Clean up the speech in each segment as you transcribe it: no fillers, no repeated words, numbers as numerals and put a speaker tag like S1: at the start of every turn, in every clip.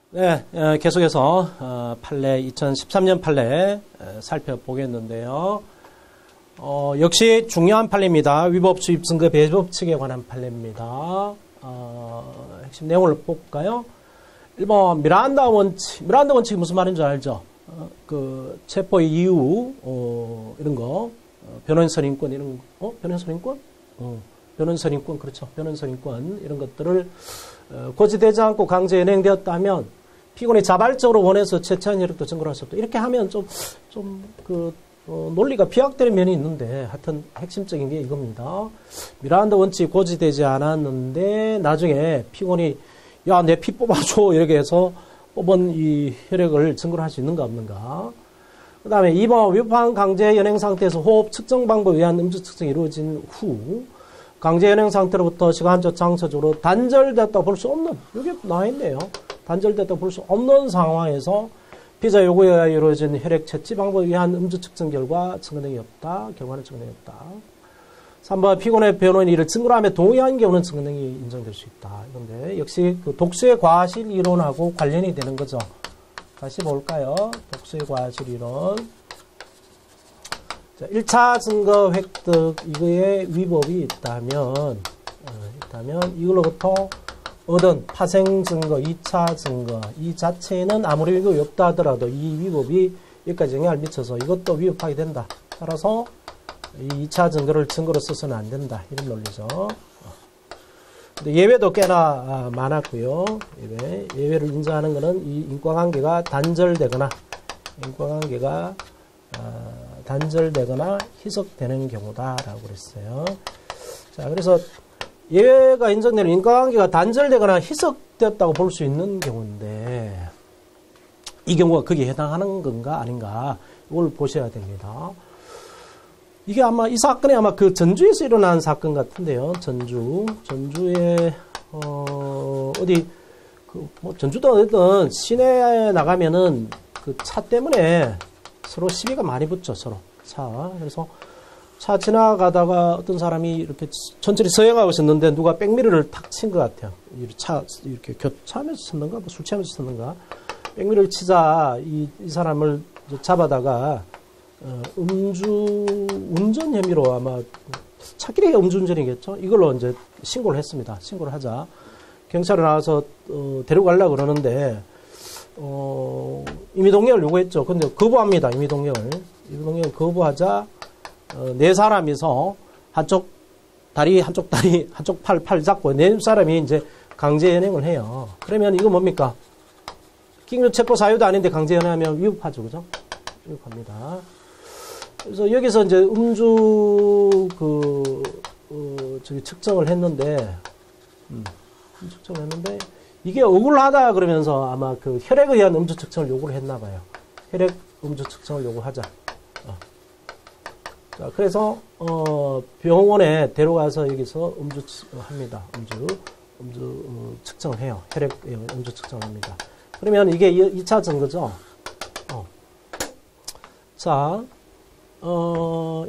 S1: 네, 계속해서 판례 2013년 판례 살펴보겠는데요. 역시 중요한 판례입니다. 위법 수입 증거 배제법칙에 관한 판례입니다. 핵심 내용을 볼까요? 1번 미란다 원칙. 미란다 원칙이 무슨 말인 줄 알죠? 그 체포의 이유 이런 거, 변호인 선임권 이런 거, 변호인 선임권? 변호인 선임권, 그렇죠. 변호인 선임권 이런 것들을 고지되지 않고 강제 연행되었다면 피고인이 자발적으로 원해서 채취한 혈액도 증거를 할 수 없다. 이렇게 하면 논리가 비약되는 면이 있는데 하여튼 핵심적인 게 이겁니다. 미란다 원칙이 고지되지 않았는데 나중에 피고인이 야, 내 피 뽑아줘 이렇게 해서 뽑은 이 혈액을 증거를 할 수 있는가 없는가. 그 다음에 2번 위법한 강제 연행 상태에서 호흡 측정 방법에 의한 음주 측정이 이루어진 후 강제 연행 상태로부터 시간적 장소적으로 단절됐다고 볼 수 없는, 여기 나와 있네요. 단절됐다고 볼 수 없는 상황에서 피자 요구에 의하여 이루어진 혈액 채취 방법에 의한 음주 측정 결과 증거능이 없다. 결과는 증거능이 없다. 3번 피고인의 변호인이 이를 증거로 하며 동의한 경우는 증거능이 인정될 수 있다. 이건데 역시 그 독수의 과실 이론하고 관련이 되는 거죠. 다시 볼까요? 독수의 과실 이론. 자, 1차 증거 획득 이거에 위법이 있다면 이걸로부터 얻은 파생 증거, 2차 증거 이 자체에는 아무리 위법이 없다 하더라도 이 위법이 여기까지 영향을 미쳐서 이것도 위법하게 된다. 따라서 이 2차 증거를 증거로 써서는 안 된다. 이런 논리죠. 근데 예외도 꽤나 많았고요. 예외를 인정하는 것은 이 인과관계가 단절되거나 희석되는 경우다라고 그랬어요. 자, 그래서 예외가 인정되는 인과관계가 단절되거나 희석되었다고 볼 수 있는 경우인데 이 경우가 거기에 해당하는 건가 아닌가 이걸 보셔야 됩니다. 이게 아마 이 사건이 아마 그 전주에서 일어난 사건 같은데요. 전주에 어디 전주도 어쨌든 시내에 나가면은 그 차 때문에 서로 시비가 많이 붙죠. 서로 차. 그래서 차 지나가다가 어떤 사람이 이렇게 천천히 서행하고 있었는데 누가 백미러를 탁 친 것 같아요. 차 이렇게 교차하면서 쳤는가, 술 취하면서 쳤는가. 백미러를 치자 이 사람을 잡아다가 운전 혐의로 아마 차길이 음주운전이겠죠. 이걸로 이제 신고를 했습니다. 신고를 하자 경찰에 나와서 데려가려고 그러는데 임의동행을 요구했죠. 근데 거부합니다. 임의동행을 거부하자 네 사람이서 한쪽 다리, 한쪽 팔 잡고 네 사람이 이제 강제 연행을 해요. 그러면 이거 뭡니까? 긴급 체포 사유도 아닌데 강제 연행하면 위법하죠, 그죠? 위법합니다. 그래서 여기서 이제 음주 측정을 했는데, 이게 억울하다 그러면서 아마 그 혈액에 의한 음주 측정을 요구를 했나 봐요. 혈액 음주 측정을 요구하자. 자, 그래서 병원에 데려가서 여기서 음주합니다. 음주 측정을 해요. 혈액 음주 측정을 합니다. 그러면 이게 2차 증거죠. 자,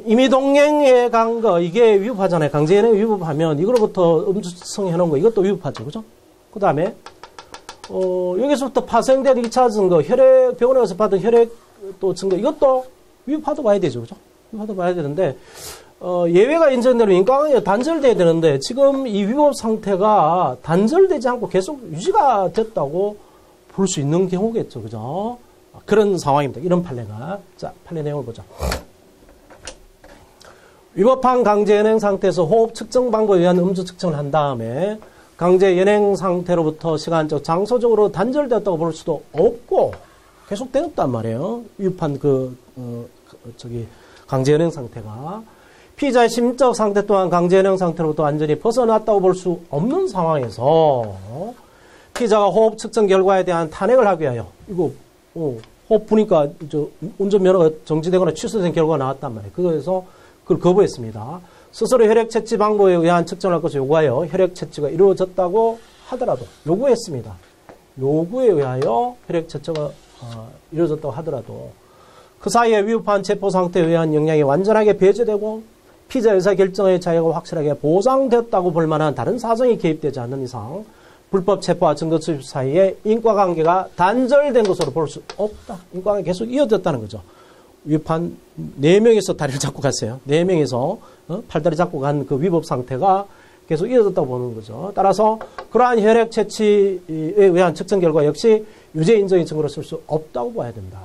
S1: 임의동행에 간 거 이게 위법하잖아요. 강제연행 위법하면 이거로부터 음주 측정해 놓은 거 이것도 위법하죠. 그죠? 그 다음에 여기서부터 파생된 2차 증거, 병원에 가서 받은 혈액 또 증거 이것도 위법하다고 봐야 되죠. 그죠? 위법하다고 봐야 되는데 예외가 인정되는 인과관계가 단절돼야 되는데 지금 이 위법 상태가 단절되지 않고 계속 유지가 됐다고 볼 수 있는 경우겠죠. 그죠? 그런 상황입니다. 이런 판례가. 자, 판례 내용을 보자. 위법한 강제 연행 상태에서 호흡 측정 방법에 의한 음주 측정을 한 다음에 강제 연행 상태로부터 시간적, 장소적으로 단절되었다고 볼 수도 없고 계속 되었단 말이에요. 위법한 강제 연행 상태가. 피의자의 심적 상태 또한 강제 연행 상태로부터 완전히 벗어났다고 볼 수 없는 상황에서 피의자가 호흡 측정 결과에 대한 탄핵을 하기 위하여 이거 호흡 보니까 운전면허가 정지되거나 취소된 결과가 나왔단 말이에요. 그래서 그걸 거부했습니다. 스스로 혈액 채취 방법에 의한 측정을 할 것을 요구하여 혈액 채취가 이루어졌다고 하더라도 요구했습니다. 요구에 의하여 혈액 채취가 이루어졌다고 하더라도 그 사이에 위법한 체포 상태에 의한 영향이 완전하게 배제되고 피의자 의사결정의 자유가 확실하게 보장됐다고 볼 만한 다른 사정이 개입되지 않는 이상 불법 체포와 증거 수집 사이에 인과관계가 단절된 것으로 볼 수 없다. 인과관계가 계속 이어졌다는 거죠. 위법한 4명에서 다리를 잡고 갔어요. 4명에서 팔다리 잡고 간 그 위법 상태가 계속 이어졌다고 보는 거죠. 따라서 그러한 혈액 채취에 의한 측정 결과 역시 유죄 인정의 증거로 쓸 수 없다고 봐야 된다.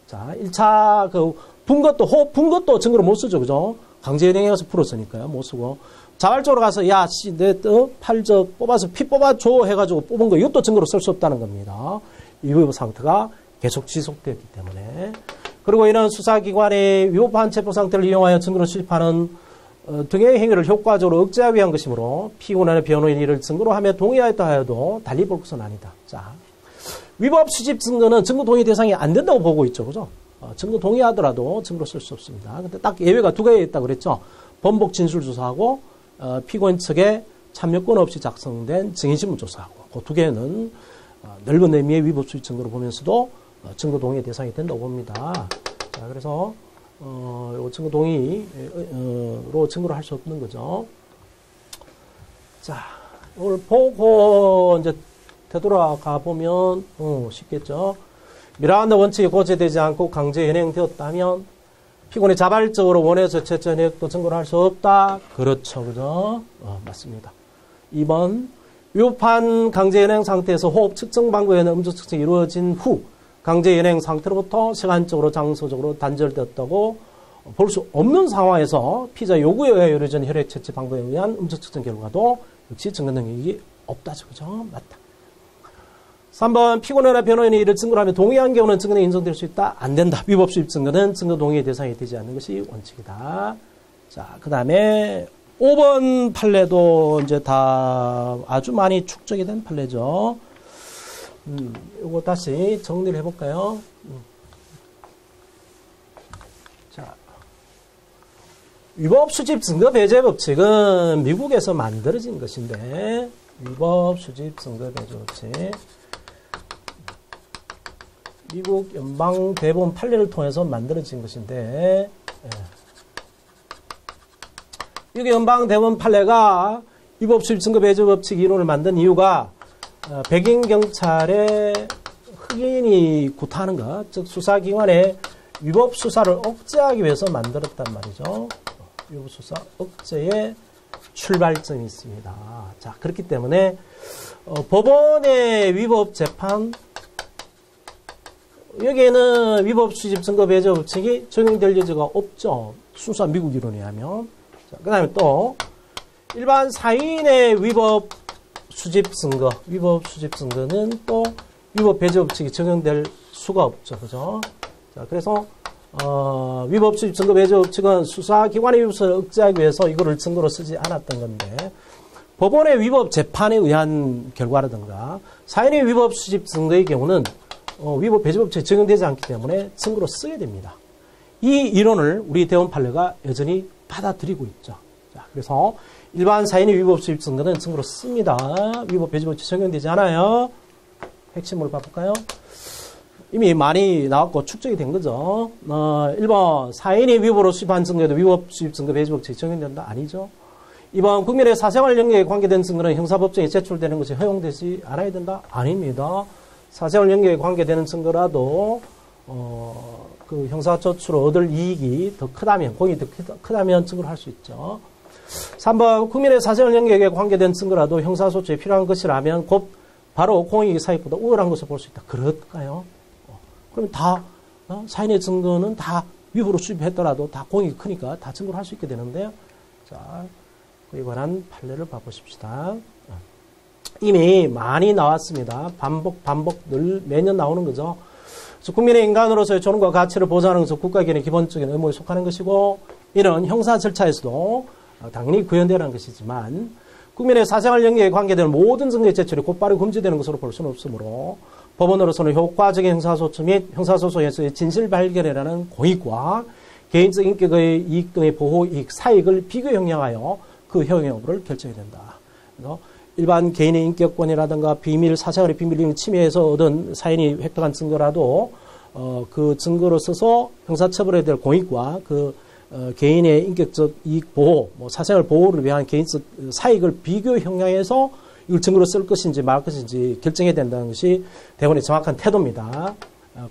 S1: 자, 1차 분 것도 호흡 분 것도 증거로 못 쓰죠. 그죠? 강제연행에 가서 풀었으니까요. 못 쓰고. 자발적으로 가서 야, 씨, 내 팔 뽑아서 피 뽑아줘 해가지고 뽑은 거 이것도 증거로 쓸 수 없다는 겁니다. 이 위법 상태가 계속 지속되었기 때문에. 그리고 이런 수사기관의 위법한 체포 상태를 이용하여 증거로 수집하는 등의 행위를 효과적으로 억제하기 위한 것이므로 피고인의 변호인이 이를 증거로 하며 동의하였다 하여도 달리 볼 것은 아니다. 자, 위법 수집 증거는 증거 동의 대상이 안 된다고 보고 있죠. 그죠? 증거 동의하더라도 증거로 쓸 수 없습니다. 근데 딱 예외가 2가지 있다고 그랬죠. 번복 진술 조사하고 피고인 측에 참여권 없이 작성된 증인신문 조사하고 그 2개는 넓은 의미의 위법 수집 증거로 보면서도 증거 동의 대상이 된다고 봅니다. 자, 그래서 요 증거 동의로 증거를 할 수 없는 거죠. 자, 이걸 보고 이제 되돌아가 보면 쉽겠죠. 미란다 원칙이 고체되지 않고 강제 연행되었다면 피고인이 자발적으로 원해서 채취 연행도 증거를 할 수 없다. 그렇죠, 그죠? 맞습니다. 2번 위법한 강제 연행 상태에서 호흡 측정 방법에 의한 음주 측정이 이루어진 후 강제 연행 상태로부터 시간적으로 장소적으로 단절되었다고 볼 수 없는 상황에서 피자 요구에 의해 이루어진 혈액 채취 방법에 의한 음주 측정 결과도 역시 증거 능력이 없다죠. 그죠? 맞다. 3번 피고인이나 변호인이 이를 증거로 하며 동의한 경우는 증거는 인정될 수 있다. 안 된다. 위법 수입 증거는 증거 동의의 대상이 되지 않는 것이 원칙이다. 자, 그 다음에 5번 판례도 이제 다 아주 많이 축적이 된 판례죠. 이거 다시 정리를 해볼까요? 자, 위법 수집 증거 배제 법칙은 미국에서 만들어진 것인데, 위법 수집 증거 배제 법칙. 미국 연방 대법원 판례를 통해서 만들어진 것인데, 미국 연방 대법원 판례가 위법 수집 증거 배제 법칙 이론을 만든 이유가 백인 경찰의 흑인이 구타하는 것, 즉 수사기관의 위법 수사를 억제하기 위해서 만들었단 말이죠. 위법 수사 억제의 출발점이 있습니다. 자, 그렇기 때문에 법원의 위법 재판 여기에는 위법 수집 증거 배제 법칙이 적용될 여지가 없죠. 수사 미국 이론에 하면. 자, 그 다음에 또 일반 사인의 위법 수집 증거는 또 위법 배제 법칙이 적용될 수가 없죠. 그죠? 자, 그래서, 위법 수집 증거 배제 법칙은 수사기관의 위법을 억제하기 위해서 이거를 증거로 쓰지 않았던 건데, 법원의 위법 재판에 의한 결과라든가, 사인의 위법 수집 증거의 경우는, 위법 배제 법칙이 적용되지 않기 때문에 증거로 쓰게 됩니다. 이 이론을 우리 대법원 판례가 여전히 받아들이고 있죠. 자, 그래서, 일반 사인의 위법 수입 증거는 증거로 씁니다. 위법 배제 법칙 적용되지 않아요. 핵심을 봐볼까요? 이미 많이 나왔고 축적이 된 거죠. 1번 사인이 위법으로 수입한 증거에도 위법 수입 증거 배제 법칙이 적용된다? 아니죠. 2번 국민의 사생활 영역에 관계된 증거는 형사법정에 제출되는 것이 허용되지 않아야 된다? 아닙니다. 사생활 영역에 관계되는 증거라도 그 형사조치로 얻을 이익이 더 크다면, 공익이 더 크다면 증거를 할 수 있죠. 3번 국민의 사생활 영역에 관계된 증거라도 형사소추에 필요한 것이라면 곧 바로 공익의 사익보다 우월한 것을 볼 수 있다. 그럴까요? 그러면 다 사인의 증거는 다 위법으로 수입했더라도 다 공익이 크니까 다 증거를 할 수 있게 되는데요. 자, 그에 관한 판례를 봐보십시다. 이미 많이 나왔습니다. 반복 늘 매년 나오는 거죠. 국민의 인간으로서의 존엄과 가치를 보장하는 것은 국가기관의 기본적인 의무에 속하는 것이고 이는 형사 절차에서도 당연히 구현되는 것이지만 국민의 사생활 영역에 관계되는 모든 증거의 제출이 곧바로 금지되는 것으로 볼 수는 없으므로 법원으로서는 효과적인 형사소추 및 형사소송에서의 진실 발견이라는 공익과 개인적 인격의 이익 등의 보호 이익, 사익을 비교 형량하여 그 허용 여부를 결정해야 된다. 그래서 일반 개인의 인격권이라든가 비밀, 사생활의 비밀 침해에서 얻은 사인이 획득한 증거라도 그 증거로 써서 형사처벌에 대한 공익과 그 개인의 인격적 이익 보호, 사생활 보호를 위한 개인적 사익을 비교 형량해서 이걸 증거로 쓸 것인지 말 것인지 결정해야 된다는 것이 대법원의 정확한 태도입니다.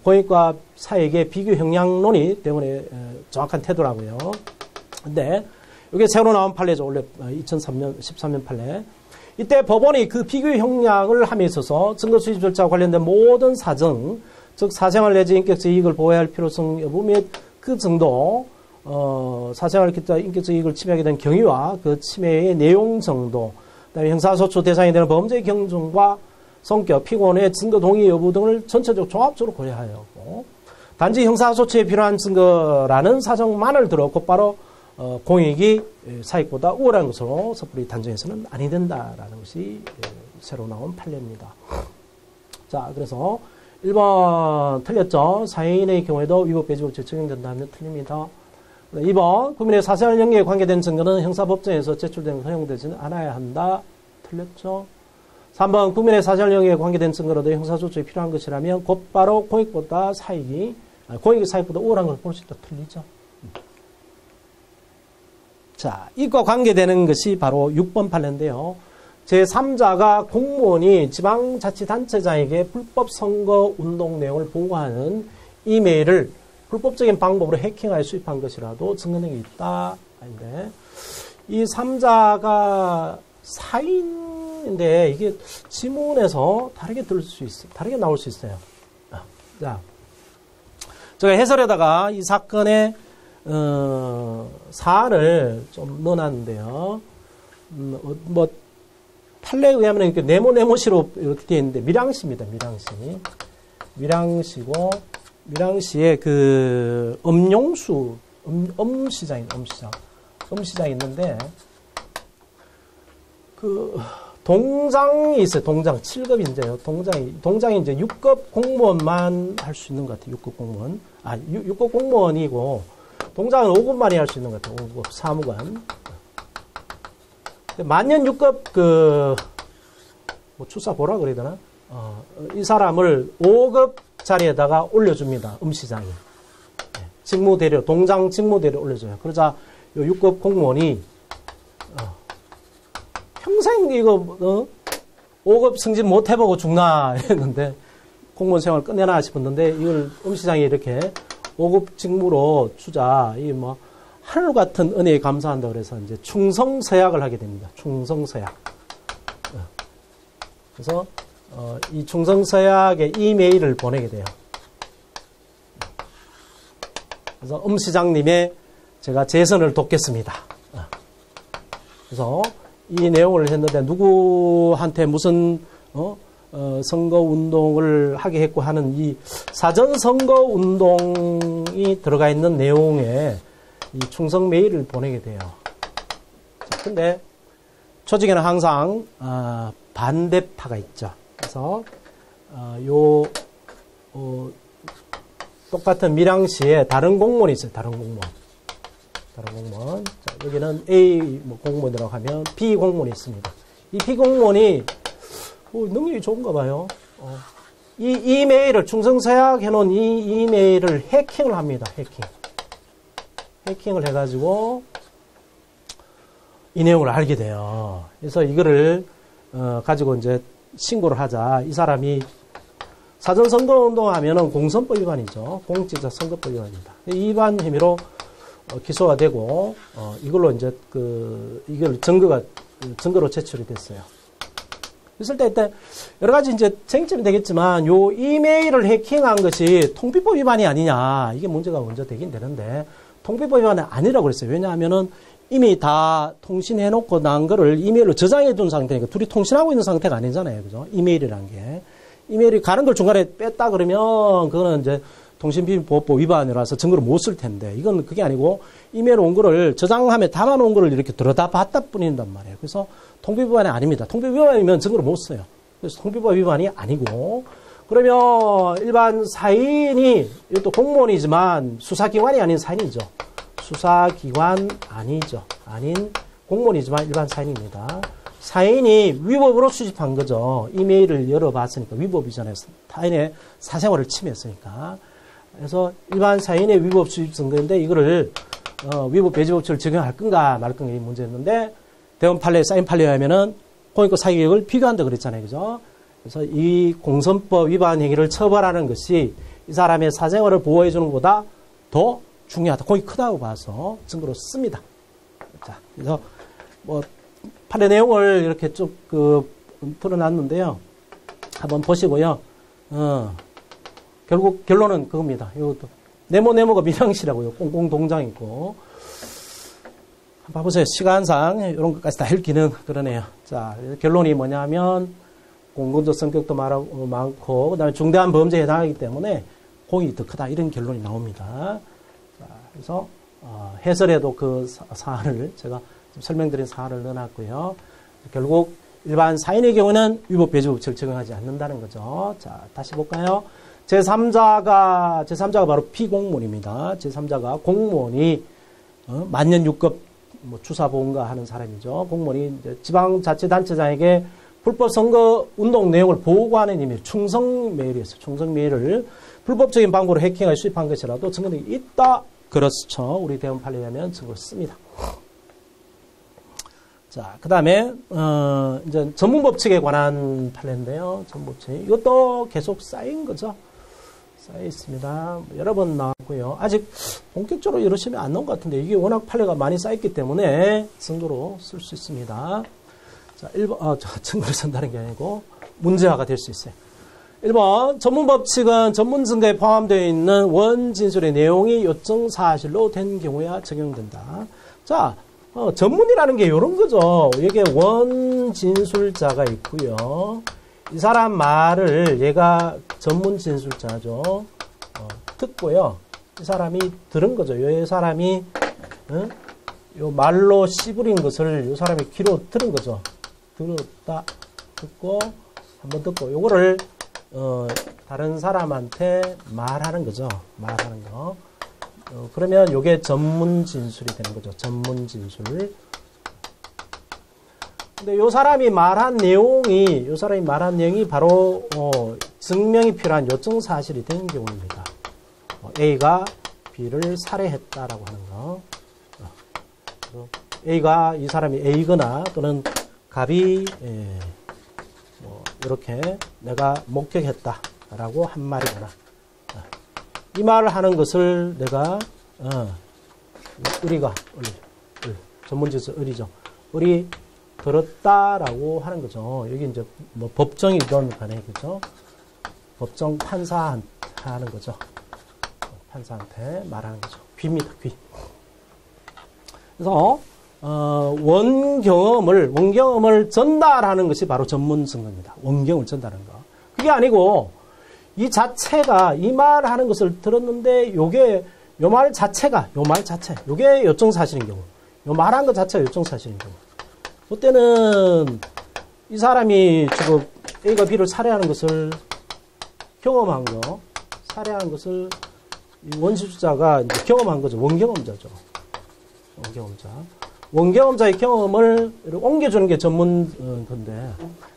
S1: 공익과 사익의 비교 형량론이 대법원의 정확한 태도라고요. 근데 이게 새로 나온 판례죠. 원래 2003년 13년 판례. 이때 법원이 그 비교 형량을 함에 있어서 증거 수집 절차와 관련된 모든 사정, 즉 사생활 내지 인격적 이익을 보호해야 할 필요성 여부 및 그 정도, 사생활 기타 인격적 이익을 침해하게 된 경위와 그 침해의 내용 정도, 그다음에 형사소추 대상이 되는 범죄의 경중과 성격, 피고인의 증거 동의 여부 등을 전체적으로 종합적으로 고려하여 하고, 단지 형사소추에 필요한 증거라는 사정만을 들어 곧바로 공익이 사익보다 우월한 것으로 섣불리 단정해서는 아니 된다라는 것이 새로 나온 판례입니다. 자, 그래서 1번 틀렸죠. 사인의 경우에도 위법 배제법칙 적용된다면 틀립니다. 2번 국민의 사생활 영역에 관계된 증거는 형사법정에서 제출되는 허용되지는 않아야 한다. 틀렸죠. 3번 국민의 사생활 영역에 관계된 증거로도 형사소추에 필요한 것이라면 곧바로 공익이 사익보다 우월한 것을 볼 수 있다. 틀리죠. 자, 이것과 관계되는 것이 바로 6번 판례인데요. 제3자가 공무원이 지방자치단체장에게 불법 선거 운동 내용을 보고하는 이메일을 불법적인 방법으로 해킹하여 수입한 것이라도 증거능력이 있다. 아닌데, 이 3자가 사인인데 이게 지문에서 다르게 들을 수 있어요. 다르게 나올 수 있어요. 자, 제가 해설에다가 이 사건의 사안을 좀 넣어놨는데요. 뭐 판례에 의하면 이렇게 네모시로 이렇게 되어 있는데 밀양시입니다. 밀양시고 밀양시에 그 음시장이 있는데 그 동장이 있어요. 동장 7급인데요. 동장이 이제 6급 공무원만 할 수 있는 것 같아요. 6급 공무원. 6급 공무원이고 동장은 5급만이 할 수 있는 것 같아요. 5급 사무관. 만년 6급 출사 보라 그래야 되나? 이 사람을 5급 자리에다가 올려줍니다. 음시장이. 직무대려, 동장 직무대려 올려줘요. 그러자 요 6급 공무원이 평생 이거 5급 승진 못 해보고 죽나 했는데 공무원 생활 끝내나 싶었는데 이걸 음시장이 이렇게 5급 직무로 주자. 이 뭐 하늘 같은 은혜에 감사한다 그래서 이제 충성서약을 하게 됩니다. 충성서약. 그래서 이 충성서약에 이메일을 보내게 돼요. 그래서 음시장님의 제가 재선을 돕겠습니다. 그래서 이 내용을 했는데 누구한테 무슨 선거운동을 하게 했고 하는 이 사전선거운동이 들어가 있는 내용에 이 충성 메일을 보내게 돼요. 근데 조직에는 항상 반대파가 있죠. 그래서 똑같은 밀양시에 다른 공무원이 있어요. 다른 공무원. 자, 여기는 A 공무원이라고 하면 B 공무원이 있습니다. 이 B 공무원이 능력이 좋은가 봐요. 이 이메일을 충성서약 해놓은 이 이메일을 해킹을 합니다. 해킹을 해가지고 이 내용을 알게 돼요. 그래서 이거를 가지고 이제 신고를 하자. 이 사람이 사전선거운동하면은 공선법 위반이죠. 공직자 선거법 위반입니다. 이 위반 혐의로 기소가 되고 이걸로 이제 이걸 증거로 제출이 됐어요. 있을 때 여러 가지 이제 쟁점이 되겠지만 요 이메일을 해킹한 것이 통비법 위반이 아니냐 이게 문제가 먼저 되긴 되는데 통비법 위반은 아니라고 그랬어요. 왜냐하면은 이미 다 통신해놓고 난 거를 이메일로 저장해둔 상태니까 둘이 통신하고 있는 상태가 아니잖아요. 그죠? 이메일이란 게. 이메일이 가는 걸 중간에 뺐다 그러면 그거는 이제 통신비밀보호법 위반이라서 증거를 못 쓸 텐데 이건 그게 아니고 이메일 온 거를 저장함에 담아놓은 거를 이렇게 들여다 봤다 뿐인단 말이에요. 그래서 통비법 위반이 아닙니다. 통비법 위반이면 증거를 못 써요. 그래서 통비법 위반이 아니고 그러면 일반 사인이 이것도 공무원이지만 수사기관이 아닌 사인이죠. 수사기관 아니죠. 아닌 공무원이지만 일반 사인입니다. 사인이 위법으로 수집한 거죠. 이메일을 열어봤으니까 위법이잖아요. 타인의 사생활을 침해했으니까. 그래서 일반 사인의 위법 수집 선거인데 이거를 위법 배제법칙을 적용할 건가 말 건가 이 문제였는데 대원 판례 사인 판례에 하면은 공익과 사기개혁을 비교한다 그랬잖아요. 그죠? 그래서 이 공선법 위반 행위를 처벌하는 것이 이 사람의 사생활을 보호해 주는 것보다 더 중요하다. 공이 크다고 봐서 증거로 씁니다. 자, 그래서 뭐 판례 내용을 이렇게 쭉 풀어놨는데요. 한번 보시고요. 결국 결론은 그겁니다. 이것도 네모가 밀양시라고요. 꽁꽁동장이고. 한번 봐보세요. 시간상 이런 것까지 다 읽기는 그러네요. 자, 결론이 뭐냐면 공건적 성격도 많고 그다음에 중대한 범죄에 해당하기 때문에 공이 더 크다. 이런 결론이 나옵니다. 자, 그래서 해설에도 그 사안을 제가 좀 설명드린 사안을 넣어놨고요. 결국 일반 사인의 경우는 위법 배제법칙을 적용하지 않는다는 거죠. 자, 다시 볼까요? 제3자가 바로 피공무원입니다. 제3자가 공무원이 만년 6급 주사보험가 하는 사람이죠. 공무원이 이제 지방자치단체장에게 불법 선거 운동 내용을 보고하는 의미, 충성메일이었어요. 충성메일을 불법적인 방법으로 해킹하여 수입한 것이라도 증거력이 있다. 그렇죠. 우리 대법원 판례에 하면 증거를 씁니다. 자, 그 다음에, 이제 전문법칙에 관한 판례인데요. 전문법칙. 이것도 계속 쌓인 거죠. 쌓여 있습니다. 여러 번 나왔고요. 아직 본격적으로 이러시면 안 나온 것 같은데, 이게 워낙 판례가 많이 쌓였기 때문에 증거로 쓸 수 있습니다. 자, 1번, 증거를 쓴다는 게 아니고, 문제화가 될 수 있어요. 1번, 전문법칙은 전문 증거에 포함되어 있는 원진술의 내용이 요청 사실로 된 경우야 적용된다. 자, 전문이라는 게 이런 거죠. 여기에 원진술자가 있고요. 이 사람 말을 얘가 전문 진술자죠. 듣고요. 이 사람이 들은 거죠. 이 사람이 요 말로 씨부린 것을 이 사람이 귀로 들은 거죠. 들었다, 듣고 한번 듣고 요거를 다른 사람한테 말하는 거죠. 말하는 거. 그러면 요게 전문 진술이 되는 거죠. 전문 진술. 근데 요 사람이 말한 내용이 바로 증명이 필요한 요청 사실이 된 경우입니다. A가 B를 살해했다라고 하는 거. A가 이 사람이 A거나 또는 갑이 이렇게 내가 목격했다라고 한 말이거나. 이 말을 하는 것을 내가 전문지에서 의리죠. 의리 들었다라고 하는 거죠. 여기 이제 뭐 법정이든 간에 그죠. 법정 판사한테 하는 거죠. 판사한테 말하는 거죠. 귀입니다. 귀. 그래서 원경험을 전달하는 것이 바로 전문 증거입니다. 원경을 전달하는 거. 그게 아니고 이 자체가 이 말하는 것을 들었는데 요게 요 말 자체 요게 요청 사실인 경우, 요 말한 것 자체가 요청 사실인 경우, 그때는 이 사람이 지금 A가 B를 살해하는 것을 경험한 거, 살해하는 것을 원시주자가 이제 경험한 거죠. 원경험자죠. 원경험자의 경험을 옮겨주는 게 전문 건데,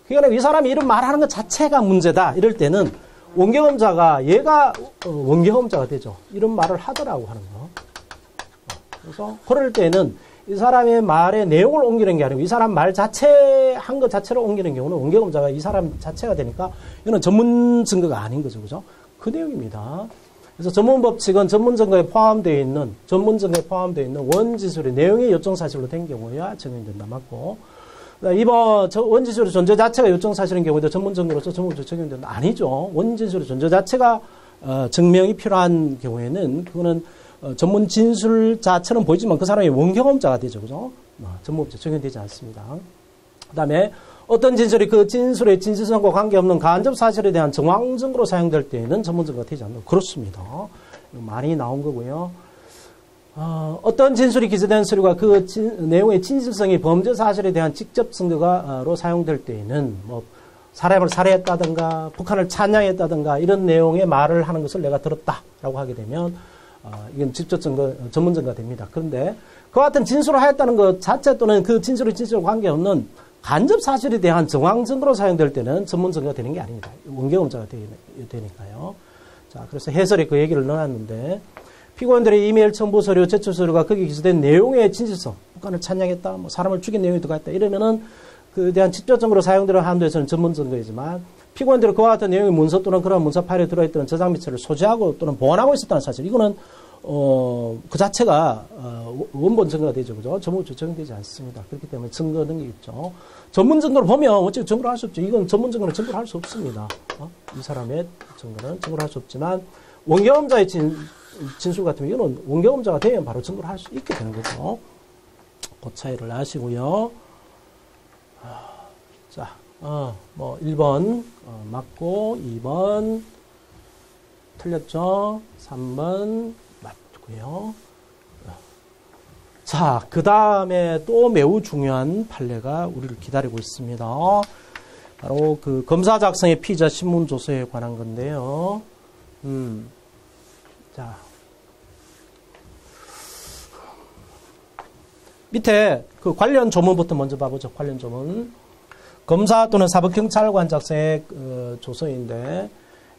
S1: 그러니까 이 사람이 이런 말하는 것 자체가 문제다. 이럴 때는 원경험자가 얘가 원경험자가 되죠. 이런 말을 하더라고 하는 거. 그래서 그럴 때는 이 사람의 말의 내용을 옮기는 게 아니고 이 사람 말 자체 한 것 자체로 옮기는 경우는 원경험자가 이 사람 자체가 되니까 이거는 전문 증거가 아닌 거죠. 그죠? 그 내용입니다. 그래서 전문법칙은 전문 증거에 포함되어 있는 원지술의 내용이 요청 사실로 된 경우야 적용된다. 맞고. 2번, 원진술의 존재 자체가 요청 사실인 경우에도 전문 증거로서 전문법칙 적용된다. 아니죠. 원진술의 존재 자체가 증명이 필요한 경우에는 그거는 전문 진술자처럼 보이지만 그 사람이 원경험자가 되죠. 그죠? 전문법칙 적용되지 않습니다. 그 다음에 어떤 진술이 그 진술의 진실성과 관계없는 간접 사실에 대한 정황 증거로 사용될 때에는 전문 증거가 되지 않는다. 그렇습니다. 많이 나온 거고요. 어떤 진술이 기재된 서류가 그 내용의 진실성이 범죄 사실에 대한 직접 증거로 사용될 때에는 뭐 사람을 살해했다든가 북한을 찬양했다든가 이런 내용의 말을 하는 것을 내가 들었다라고 하게 되면 이건 직접 증거, 전문 증거가 됩니다. 그런데 그와 같은 진술을 하였다는 것 자체 또는 그 진술의 진실과 관계없는 간접 사실에 대한 정황 증거로 사용될 때는 전문 증거가 되는 게 아닙니다. 원경험자가 되니까요. 자, 그래서 해설에 그 얘기를 넣어놨는데 피고인들의 이메일 첨부 서류, 제출 서류가 거기 기재된 내용의 진실성, 북한을 찬양했다, 뭐 사람을 죽인 내용이 들어갔다 이러면은 그 대한 직접 증거로 사용되는 한도에서는 전문 증거이지만 피고인들은 그와 같은 내용의 문서 또는 그런 문서 파일에 들어있던 저장 미체를 소지하고 또는 보관하고 있었다는 사실. 이거는 그 자체가 원본 증거가 되죠. 그죠? 전부 적용되지 않습니다. 그렇기 때문에 증거 능력이 있죠. 전문 증거로 보면 어차피 증거를 할 수 없죠. 이건 전문 증거는 증거를 할 수 없습니다. 이 사람의 증거는 증거를 할 수 없지만 원경험자의 진술 같으면 이거는 원경험자가 되면 바로 증거를 할 수 있게 되는 거죠. 그 차이를 아시고요. 자, 뭐 1번 맞고 2번 틀렸죠. 3번 맞고요. 자, 그 다음에 또 매우 중요한 판례가 우리를 기다리고 있습니다. 바로 그 검사 작성의 피의자 신문 조서에 관한 건데요. 자, 밑에 그 관련 조문부터 먼저 봐보죠. 관련 조문. 검사 또는 사법경찰관 작성의 조서인데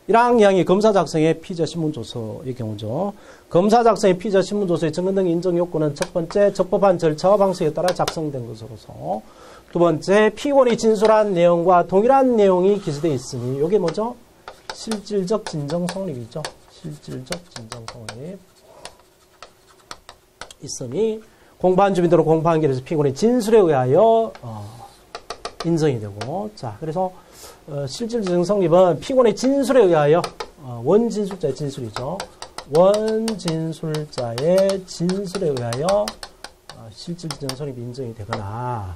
S1: 1항량이 검사 작성의 피의자 신문 조서의 경우죠. 검사 작성의 피의자 신문 조서의 증거 등 인정 요건은 첫 번째, 적법한 절차와 방식에 따라 작성된 것으로서 두 번째, 피고인이 진술한 내용과 동일한 내용이 기재되어 있으니 이게 뭐죠? 실질적 진정 성립이죠. 실질적 진정 성립 있으니 공판 주민대로 공판 결에서 피고인의 진술에 의하여 인정이 되고, 자, 그래서 실질적 진정 성립은 피고인의 진술에 의하여 원진술자의 진술이죠. 원진술자의 진술에 의하여 실질적 진정 성립이 인정이 되거나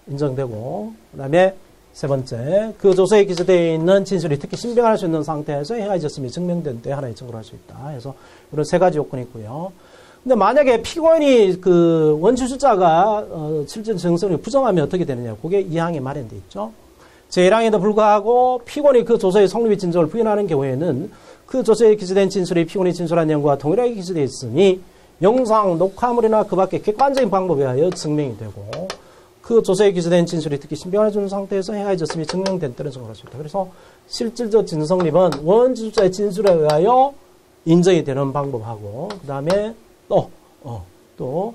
S1: 인정되고, 그 다음에 세 번째, 그 조서에 기재되어 있는 진술이 특히 신빙할 수 있는 상태에서 행하였음이 증명된 때 하나의 증거를 할 수 있다. 그래서 이런 세 가지 요건이 있고요. 근데 만약에 피고인이 그 원진술자가 실질 증성을 부정하면 어떻게 되느냐? 그게 2항에 마련되어 있죠. 제1항에도 불구하고 피고인이 그 조서의 성립의 진정을 부인하는 경우에는 그 조서에 기재된 진술이 피고인이 진술한 내용과 동일하게 기재되어 있으니 영상, 녹화물이나 그 밖에 객관적인 방법에 의하여 증명이 되고, 그 조서에 기재된 진술이 특히 신빙할 수 있는 상태에서 행하였음이 증명된 때는 증거를 할 수 있다. 그래서 실질적 진성립은 원진술자의 진술에 의하여 인정이 되는 방법하고, 그 다음에 또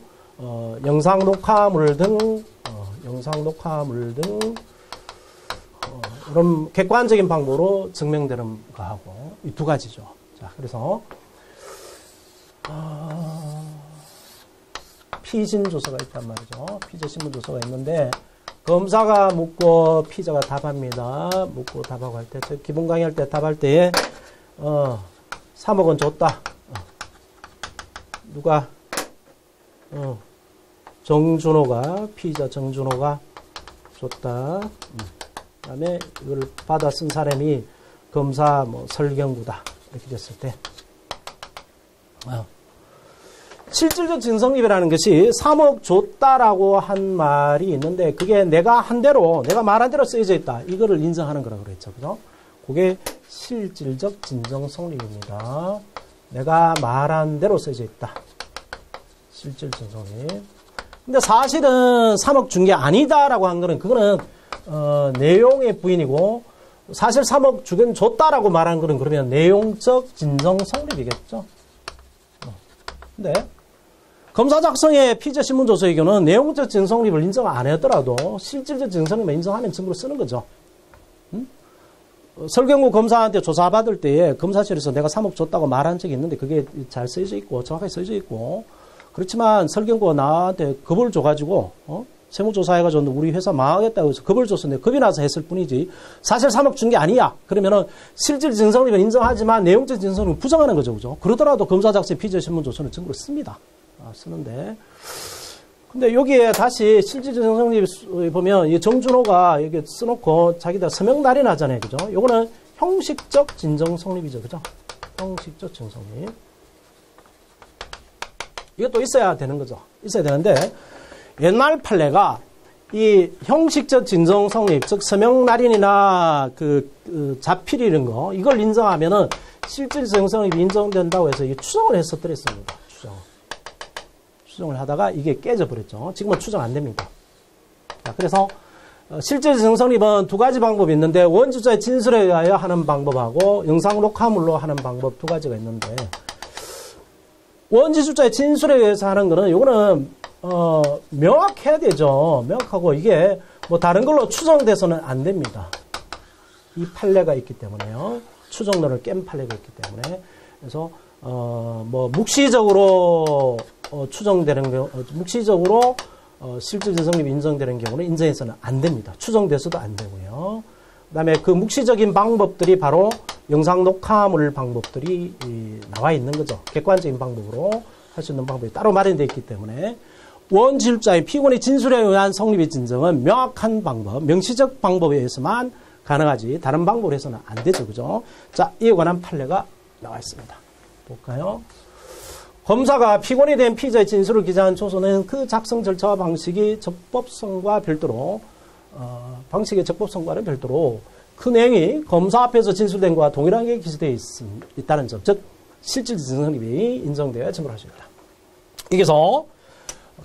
S1: 영상 녹화물 등 이런 객관적인 방법으로 증명되는 거하고 이 두 가지죠. 자, 그래서 피신 조서가 있단 말이죠. 피의자 신문 조서가 있는데 검사가 묻고 피의자가 답합니다. 묻고 답하고 할 때, 기본 강의할 때 답할 때에 3억은 줬다. 누가? 정준호가, 피의자 정준호가 줬다. 그 다음에 이걸 받아 쓴 사람이 검사 설경구다. 이렇게 됐을 때. 실질적 진성립이라는 것이 3억 줬다라고 한 말이 있는데 그게 내가 말한 대로 쓰여져 있다. 이거를 인정하는 거라고 그랬죠. 그죠? 그게 실질적 진정 성립입니다. 내가 말한 대로 쓰여져 있다. 실질적 성립. 근데 사실은 3억 준 게 아니다라고 한 거는 그거는 내용의 부인이고 사실 3억 주긴 줬다라고 말한 거는 그러면 내용적 진정 성립이겠죠. 근데 검사 작성의 피의자 신문 조서의 경우는 내용적 진성립을 인정 안 하더라도 실질적 진성립을 인정하면 증거로 쓰는 거죠. 설경구 검사한테 조사받을 때에 검사실에서 내가 3억 줬다고 말한 적이 있는데 그게 잘 써져 있고 정확하게 써져 있고 그렇지만 설경구가 나한테 겁을 줘가지고 세무조사해가지고 우리 회사 망하겠다고 해서 겁을 줬었는데 겁이 나서 했을 뿐이지 사실 3억 준 게 아니야. 그러면은 실질 진성립은 인정하지만 내용적 진성립은 부정하는 거죠. 그죠? 그러더라도 검사 작성 피의자 신문 조서는 증거로 씁니다. 쓰는데 근데 여기에 다시 실질 진성립 보면 이 정준호가 여기 써놓고 자기가 서명 날인하잖아요. 그죠? 요거는 형식적 진정 성립이죠. 그죠? 형식적 진성립. 이것도 있어야 되는 거죠. 있어야 되는데 옛날 판례가 이 형식적 진정 성립, 즉 서명 날인이나 자필 이런 거 이걸 인정하면은 실질 진정 성립이 인정된다고 해서 이 추정을 했었더랬습니다. 추정을 하다가 이게 깨져버렸죠. 지금은 추정 안 됩니다. 자, 그래서 실질 진정 성립은 두 가지 방법이 있는데 원주자의 진술에 의하여 하는 방법하고 영상 녹화물로 하는 방법 두 가지가 있는데 원지술자의 진술에 의해서 하는 거는 요거는 명확해야 되죠. 명확하고 이게 뭐 다른 걸로 추정돼서는 안 됩니다. 이 판례가 있기 때문에요. 추정론을 깬 판례가 있기 때문에. 그래서 뭐 묵시적으로 추정되는 경우, 묵시적으로 실질적 성립이 인정되는 경우는 인정해서는 안 됩니다. 추정돼서도 안 되고요. 그다음에 그 묵시적인 방법들이 바로 영상 녹화물 방법들이 나와 있는 거죠. 객관적인 방법으로 할 수 있는 방법이 따로 마련되어 있기 때문에 원질자의 피고인의 진술에 의한 성립의 진정은 명확한 방법, 명시적 방법에 의해서만 가능하지 다른 방법으로 해서는 안 되죠. 그죠? 자, 이에 관한 판례가 나와 있습니다. 볼까요? 검사가 피고인에 대한 피의자의 진술을 기재한 조서는 그 작성 절차와 방식이 적법성과 별도로 방식의 적법성과는 별도로 그 내용이 검사 앞에서 진술된 것과 동일하게 기재되어 있다는 점, 즉 실질적 진성립이 인정되어야 증거할 수 있다. 여기서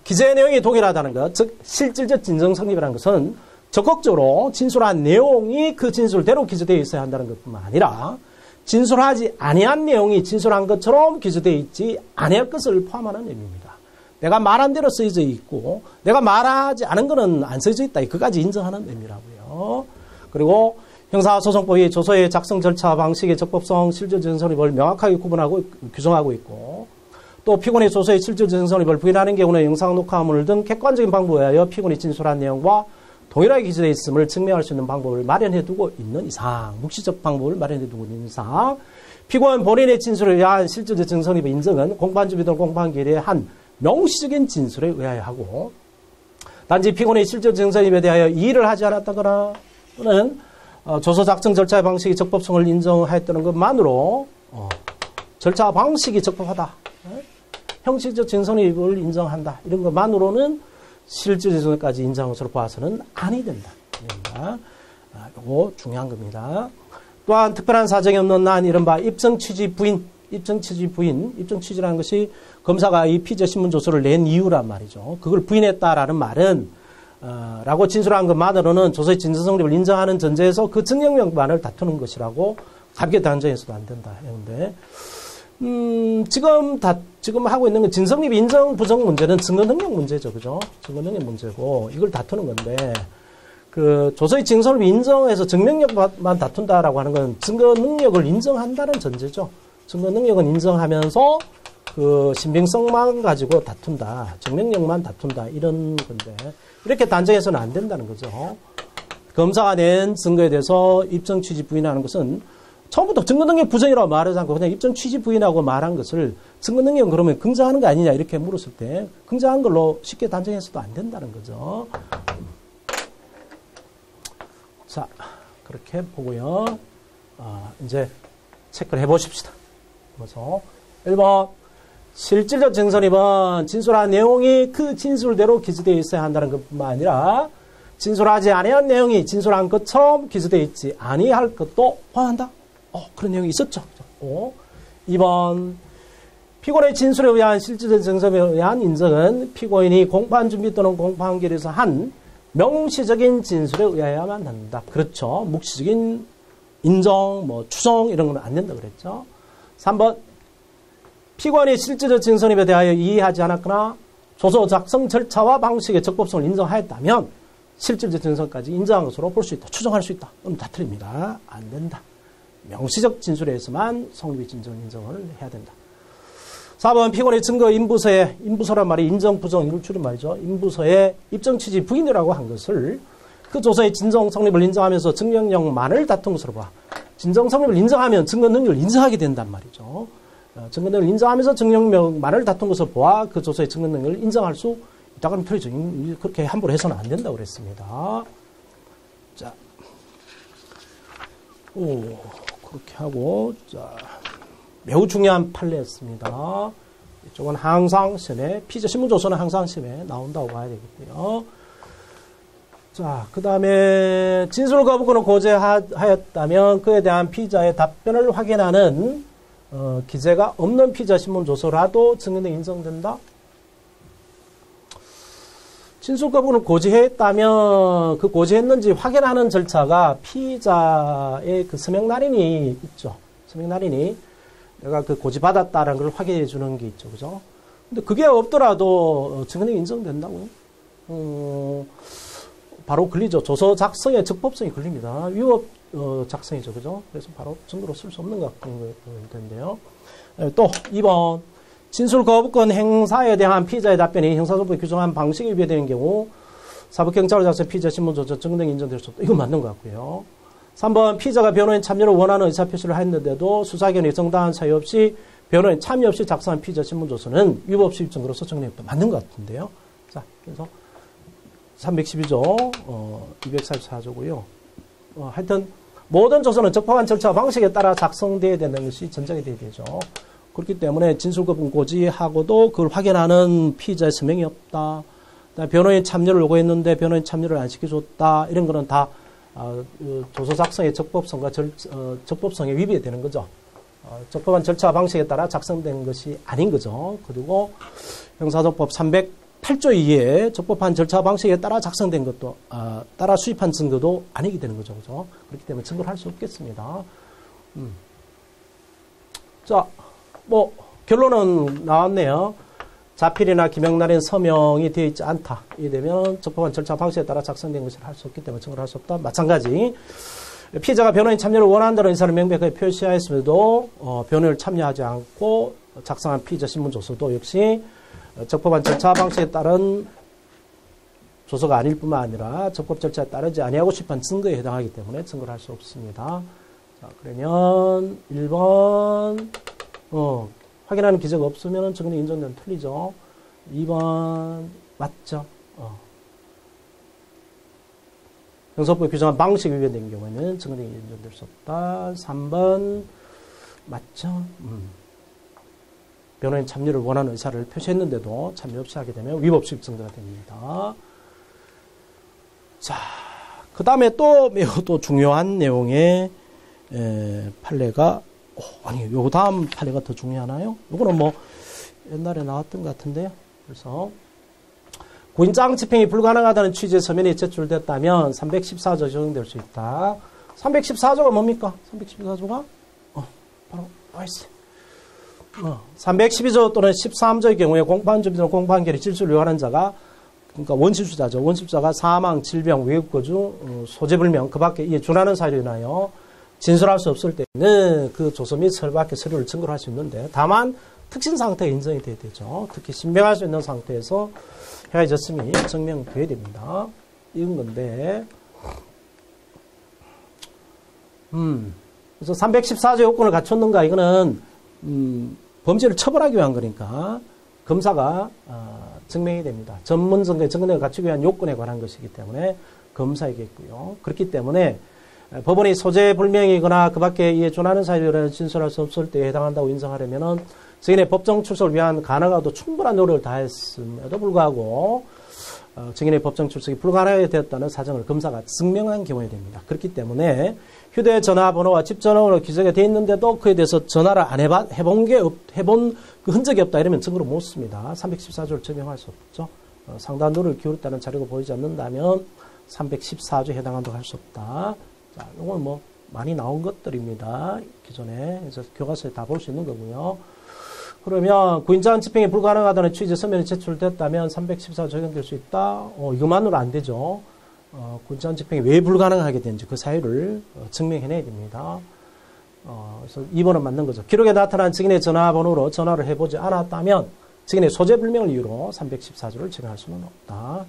S1: 기재 내용이 동일하다는 것, 즉 실질적 진정성립이라는 것은 적극적으로 진술한 내용이 그 진술대로 기재되어 있어야 한다는 것뿐만 아니라 진술하지 아니한 내용이 진술한 것처럼 기재되어 있지 아니할 것을 포함하는 의미입니다. 내가 말한 대로 쓰여져 있고 내가 말하지 않은 것은 안 쓰여져 있다. 그까지 인정하는 의미라고요. 그리고 형사소송법이 조서의 작성 절차 방식의 적법성, 실질적 진성립을 명확하게 구분하고 규정하고 있고 또 피고인의 조서의 실질적 진성립을 부인하는 경우는 영상 녹화물 등 객관적인 방법에 의하여 피고인이 진술한 내용과 동일하게 기재되어 있음을 증명할 수 있는 방법을 마련해 두고 있는 이상, 묵시적 방법을 마련해 두고 있는 이상, 피고인 본인의 진술에 의한 실질적 진성립의 인정은 공판주비든 공판기일에 한 명시적인 진술에 의하여 하고, 단지 피고인의 실질적 진성립에 대하여 이의를 하지 않았다거나 또는 조서 작성 절차의 방식이 적법성을 인정하였다는 것만으로 절차 방식이 적법하다, 형식적 진성립을 인정한다, 이런 것만으로는 실질적까지 인정한 것으로 봐서는 아니 된다. 이거 중요한 겁니다. 또한 특별한 사정이 없는 한 이른바 입증 취지 부인, 입증 취지라는 것이 검사가 이 피의자 신문 조서를 낸 이유란 말이죠. 그걸 부인했다라는 말은 라고 진술한 것만으로는 조서의 진정성립을 인정하는 전제에서 그 증명력만을 다투는 것이라고 가볍게 단정해서도 안 된다. 그런데 지금 하고 있는 건 진성립 인정 부정 문제는 증거 능력 문제죠. 그죠? 증거 능력 문제고, 이걸 다투는 건데, 그, 조서의 진성립 인정해서 증명력만 다툰다라고 하는 건 증거 능력을 인정한다는 전제죠. 증거 능력은 인정하면서 그 신빙성만 가지고 다툰다. 증명력만 다툰다. 이런 건데, 이렇게 단정해서는 안 된다는 거죠. 검사가 낸 증거에 대해서 입증 취지 부인하는 것은 처음부터 증거능력 부정이라고 말하지 않고 그냥 입증 취지 부인하고 말한 것을 증거능력은 그러면 긍정하는 거 아니냐 이렇게 물었을 때 긍정한 걸로 쉽게 단정해서도 안 된다는 거죠. 자, 그렇게 보고요. 이제 체크를 해보십시다. 그래서 1번 실질적 증선입은 진술한 내용이 그 진술대로 기재되어 있어야 한다는 것뿐만 아니라 진술하지 아니한 내용이 진술한 것처럼 기재되어 있지 아니할 것도 포함한다. 그런 내용이 있었죠. 2번 피고인의 진술에 의한 실질적 증선에 의한 인정은 피고인이 공판 준비 또는 공판기일에서 한 명시적인 진술에 의하여야만 한다. 그렇죠. 묵시적인 인정, 추정 이런 건 안 된다 그랬죠. 3번 피고인이 실질적 증선입에 대하여 이의하지 않았거나 조서 작성 절차와 방식의 적법성을 인정하였다면 실질적 증선까지 인정한 것으로 볼 수 있다. 추정할 수 있다. 그럼 다 틀립니다. 안 된다. 명시적 진술에서만 성립의 진정을 인정을 해야 된다. 4번 피고인의 증거 인부서란 말이 인정, 부정, 이를 줄인 말이죠. 인부서에 입증 취지 부인이라고 한 것을 그 조서의 진정 성립을 인정하면서 증명력만을 다툰 것으로 봐. 진정 성립을 인정하면 증거 능력을 인정하게 된단 말이죠. 증거 능력을 인정하면서 증명력만을 다툰 것으로 보아 그 조서의 증거 능력을 인정할 수 있다고 하는 표현이죠. 그렇게 함부로 해서는 안 된다고 그랬습니다. 자, 그렇게 하고, 자, 매우 중요한 판례였습니다. 이쪽은 항상 시험에, 피의자 신문조서는 항상 시험에 나온다고 봐야 되겠고요. 자, 그 다음에 진술 거부권을 고지하였다면 그에 대한 피의자의 답변을 확인하는 기재가 없는 피의자 신문조서라도 증거능력이 인정된다? 진술 거부권을 고지했다면 그 고지했는지 확인하는 절차가 피의자의 그 서명 날인이 있죠. 서명 날인이 내가 그 고지받았다라는 걸 확인해 주는 게 있죠. 그죠? 근데 그게 없더라도 증거능력이 인정된다고요? 바로 걸리죠. 조서 작성의 적법성이 걸립니다. 위법 작성이죠. 그죠? 그래서 바로 증거로 쓸 수 없는 것 같은 텐데요. 또 2번 진술 거부권 행사에 대한 피의자의 답변이 형사소법에 규정한 방식에 위배되는 경우 사법경찰로 작성 피의자 신문 조서 증거 등 인정될 수 없다. 이건 맞는 것 같고요. 3번 피의자가 변호인 참여를 원하는 의사표시를 했는데도 수사기관이 정당한 사유 없이 변호인 참여 없이 작성한 피의자 신문조서는 위법 수입 증거로서 정리했다. 맞는 것 같은데요. 자, 그래서 312조, 244조고요. 하여튼 모든 조서는 적법한 절차와 방식에 따라 작성되어야 되는 것이 전제가 되어야 되죠. 그렇기 때문에 진술거부 고지하고도 그걸 확인하는 피의자의 서명이 없다. 변호인 참여를 요구했는데 변호인 참여를 안 시켜줬다. 이런 거는 다 조서 작성의 적법성과 적법성에 위배되는 거죠. 적법한 절차와 방식에 따라 작성된 것이 아닌 거죠. 그리고 형사소법 308조 2에 적법한 절차와 방식에 따라 작성된 것도 따라 수입한 증거도 아니게 되는 거죠. 그죠? 그렇기 때문에 증거를 할 수 없겠습니다. 자, 뭐 결론은 나왔네요. 자필이나 기명날인 서명이 되어 있지 않다. 이게 되면 적법한 절차 방식에 따라 작성된 것을 할 수 없기 때문에 증거를 할 수 없다. 마찬가지 피의자가 변호인 참여를 원한다는 의사를 명백하게 표시하였음에도 변호인을 참여하지 않고 작성한 피의자 신문조서도 역시 적법한 절차 방식에 따른 조서가 아닐 뿐만 아니라 적법 절차에 따르지 아니하고 수입한 증거에 해당하기 때문에 증거를 할 수 없습니다. 자, 그러면 1번 확인하는 기재가 없으면 증거는 인정되면 틀리죠. 2번 맞죠. 형사법에 규정한 방식이 위반된 경우에는 증거는 인정될 수 없다. 3번 맞죠. 변호인 참여를 원하는 의사를 표시했는데도 참여 없이 하게 되면 위법 수입 증거가 됩니다. 자, 그 다음에 또 매우 또 중요한 내용의 판례가 아니, 요 다음 판례가 더 중요하나요? 요거는 뭐 옛날에 나왔던 것 같은데요. 그래서 구인장 집행이 불가능하다는 취지의 서면이 제출됐다면 314조 적용될 수 있다. 314조가 뭡니까? 314조가 바로 나와있어요. 312조 또는 13조의 경우에 공판 준비나 공판 결의 질서를 위반한 자가 그러니까 원실수자죠. 원실수자가 사망, 질병, 외국거주, 소재불명 그 밖에 이에 준하는 사유로 인하여 진술할 수 없을 때는 그 조서 및 설밖에 서류를 증거로 할 수 있는데 다만 특신 상태가 인정이 돼야 되죠. 특히 신병할 수 있는 상태에서 해가졌음이 증명돼야 됩니다. 이런 건데 그래서 314조 요건을 갖췄는가 이거는 범죄를 처벌하기 위한 거니까 검사가 증명이 됩니다. 전문 증거의 증거력을 갖추기 위한 요건에 관한 것이기 때문에 검사이겠고요. 그렇기 때문에 법원이 소재 불명이거나 그 밖에 이에 준하는 사유를 진술할 수 없을 때에 해당한다고 인정하려면은 증인의 법정 출석을 위한 가능하도 충분한 노력을 다했음에도 불구하고 증인의 법정 출석이 불가능하게 되었다는 사정을 검사가 증명한 경우에 됩니다. 그렇기 때문에 휴대전화번호와 집전화번호로 기재가 되어 있는데도 그에 대해서 전화를 안 해본 그 흔적이 없다 이러면 증거로 못 씁니다. 314조를 적용할 수 없죠. 상당한 노력을 기울였다는 자료가 보이지 않는다면 314조에 해당한다고 할 수 없다. 자, 이건 뭐 많이 나온 것들입니다. 기존에. 그래서 교과서에 다 볼 수 있는 거고요. 그러면 구인장 집행이 불가능하다는 취지의 서면이 제출됐다면 314조 적용될 수 있다. 이것만으로 안 되죠. 구인장 집행이 왜 불가능하게 되는지 그 사유를 증명해내야 됩니다. 그래서 2번은 맞는 거죠. 기록에 나타난 증인의 전화번호로 전화를 해보지 않았다면 증인의 소재불명을 이유로 314조를 적용할 수는 없다.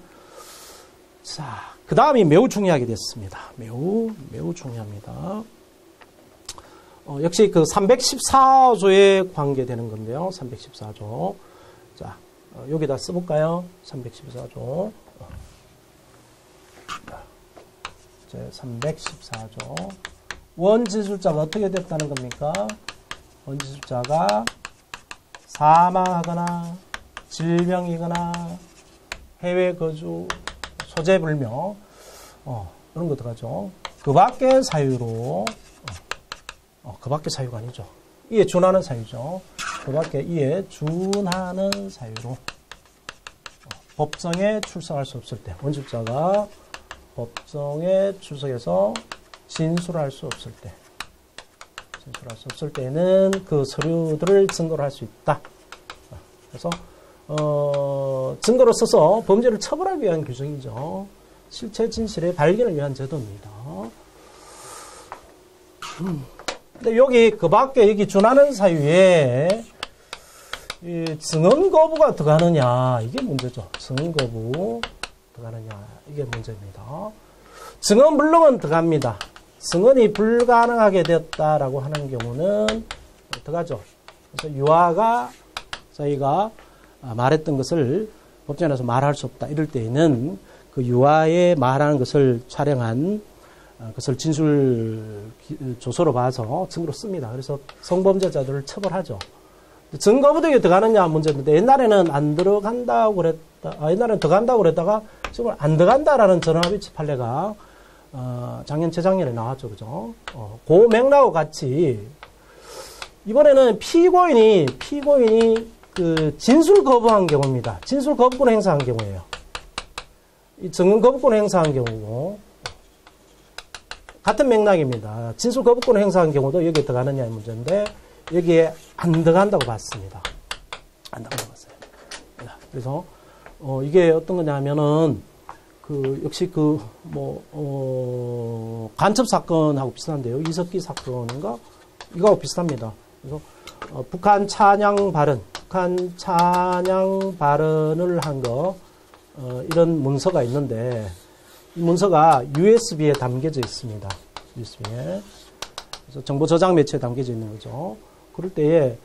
S1: 자, 그 다음이 매우 중요하게 됐습니다. 매우 중요합니다. 역시 그 314조에 관계되는 건데요. 314조. 자, 여기다 써볼까요? 314조. 이제 314조. 원진술자가 어떻게 됐다는 겁니까? 원진술자가 사망하거나 질병이거나 해외 거주, 소재불명 이런 거 들어가죠. 그 밖의 사유로 그 밖의 사유가 아니죠. 이에 준하는 사유죠. 그 밖에 이에 준하는 사유로 법정에 출석할 수 없을 때 원실자가 법정에 출석해서 진술할 수 없을 때는 그 서류들을 증거로 할 수 있다. 그래서 증거로 써서 범죄를 처벌하기 위한 규정이죠. 실체 진실의 발견을 위한 제도입니다. 근데 여기 그 밖에 여기 준하는 사유에 이 증언 거부가 들어가느냐 이게 문제죠. 증언 거부 들어가느냐 이게 문제입니다. 증언 불능은 들어갑니다. 증언이 불가능하게 되었다라고 하는 경우는 들어가죠. 그래서 유아가 저희가 말했던 것을 법정에서 말할 수 없다 이럴 때에는 그 유아의 말하는 것을 촬영한 그것을 진술 조서로 봐서 증거로 씁니다. 그래서 성범죄자들을 처벌하죠. 증거부득이 들어가느냐 문제인데 옛날에는 안 들어간다고 그랬다. 옛날에는 들어간다고 그랬다가 지금 안 들어간다라는 전화비치 판례가 작년 재작년에 나왔죠, 그죠? 그 맥락과 같이 이번에는 피고인이 그 진술 거부한 경우입니다. 진술 거부권 행사한 경우예요. 이 증언 거부권 행사한 경우고 같은 맥락입니다. 진술 거부권 행사한 경우도 여기에 들어가느냐의 문제인데 여기에 안 들어간다고 봤습니다. 안 들어간다고 봤어요. 그래서 이게 어떤 거냐면은 그 역시 그 간첩 사건하고 비슷한데요. 이석기 사건인가 이거하고 비슷합니다. 그래서 북한 찬양 발언을 한 거 이런 문서가 있는데 이 문서가 USB에 담겨져 있습니다. USB에. 그래서 정보 저장 매체에 담겨져 있는 거죠. 그럴 때에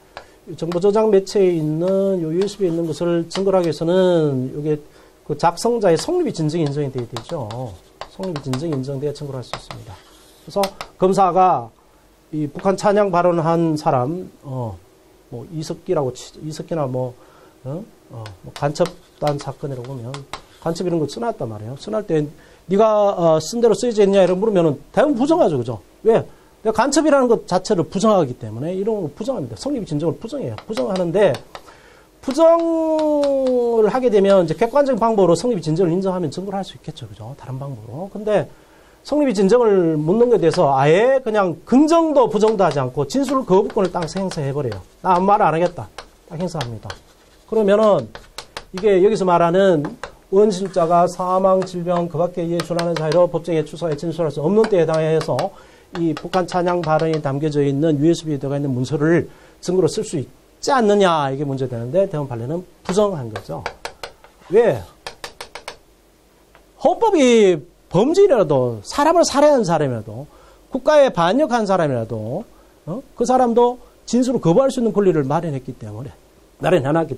S1: 정보 저장 매체에 있는 요 USB에 있는 것을 증거를 하기 위해서는 이게 그 작성자의 성립이 진정이 인정이 돼야 되죠. 성립이 진정이 인정돼야 증거를 할 수 있습니다. 그래서 검사가 이 북한 찬양 발언을 한 사람, 이석기나 간첩단 사건이라고 보면 간첩 이런 거 써놨단 말이에요. 써놨을 때 네가 쓴 대로 쓰여져 있냐 이런 물으면 대부분 부정하죠, 그죠? 왜? 내가 간첩이라는 것 자체를 부정하기 때문에 이런 거 부정합니다. 성립 진정을 부정해요. 부정하는데 부정을 하게 되면 이제 객관적인 방법으로 성립 진정을 인정하면 증거를 할 수 있겠죠, 그죠? 다른 방법으로. 근데 성립이 진정을 묻는 것에 대해서 아예 그냥 긍정도 부정도 하지 않고 진술 거부권을 딱 행사해버려요. 나 아무 말 안 하겠다. 딱 행사합니다. 그러면은 이게 여기서 말하는 원실자가 사망, 질병, 그 밖에 이에 준하는 사유로 법정에 추서에 진술할 수 없는 때에 해당해서 이 북한 찬양 발언이 담겨져 있는 USB에 들어가 있는 문서를 증거로 쓸 수 있지 않느냐 이게 문제되는데 대법원 판례는 부정한 거죠. 왜? 헌법이 범죄이라도 사람을 살해한 사람이라도 국가에 반역한 사람이라도 그 사람도 진술을 거부할 수 있는 권리를 마련해놨기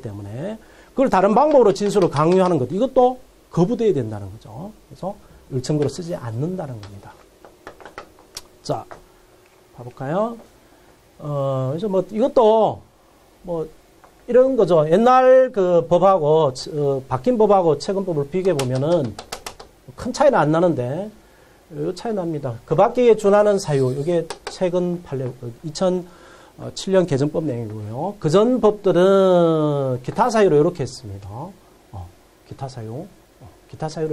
S1: 때문에 그걸 다른 방법으로 진술을 강요하는 것 이것도 거부돼야 된다는 거죠. 그래서 일청구로 쓰지 않는다는 겁니다. 자, 봐볼까요? 그래서 이것도 이런 거죠. 옛날 그 법하고 바뀐 법하고 최근 법을 비교해 보면은 큰 차이는 안 나는데 이 차이 납니다. 그 밖에 준하는 사유 이게 최근 판례 2007년 개정법 내용이고요. 그전 법들은 기타 사유로 이렇게 했습니다. 기타 사유로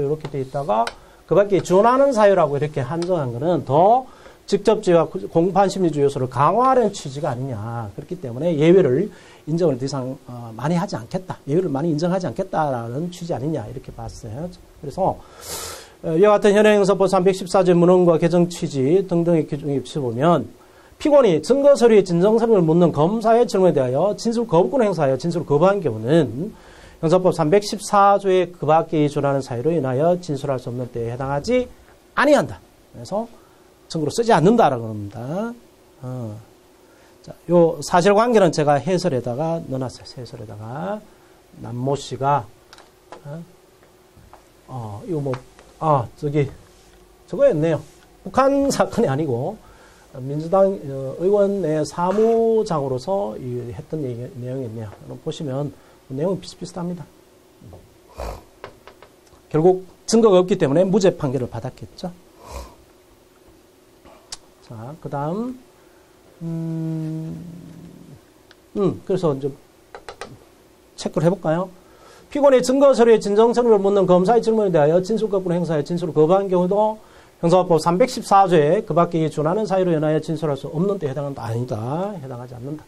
S1: 이렇게 돼 있다가 그 밖에 준하는 사유라고 이렇게 한정한 거는 더 직접주의와 공판심리주의 요소를 강화하려는 취지가 아니냐. 그렇기 때문에 예외를 인정을 더 이상 많이 하지 않겠다. 예외를 많이 인정하지 않겠다라는 취지 아니냐. 이렇게 봤어요. 그래서 이와 같은 현행형사법 314조 문헌과 개정 취지 등등의 규정에 비춰보면 피고인이 증거 서류의 진정성을 묻는 검사의 질문에 대하여 진술 거부권 행사하여 진술을 거부한 경우는 형사법 314조의 그 밖에 준하는 사유로 인하여 진술할 수 없는 때에 해당하지 아니한다. 그래서 증거로 쓰지 않는다라고 합니다. 자, 요 사실관계는 제가 해설에다가 넣어놨어요. 해설에다가 남모 씨가 저거였네요. 북한 사건이 아니고 민주당 의원의 사무장으로서 했던 내용이었네요. 보시면 내용은 비슷비슷합니다. 결국 증거가 없기 때문에 무죄 판결을 받았겠죠. 자, 그 다음, 그래서 이제 체크를 해볼까요? 피고인의 증거 서류의 진정성을 묻는 검사의 질문에 대하여 진술 거부를 행사하여 진술을 거부한 경우도 형사법 314조에 그 밖에 준하는 사유로 인하여 진술할 수 없는 데 해당한다. 아니다. 해당하지 않는다.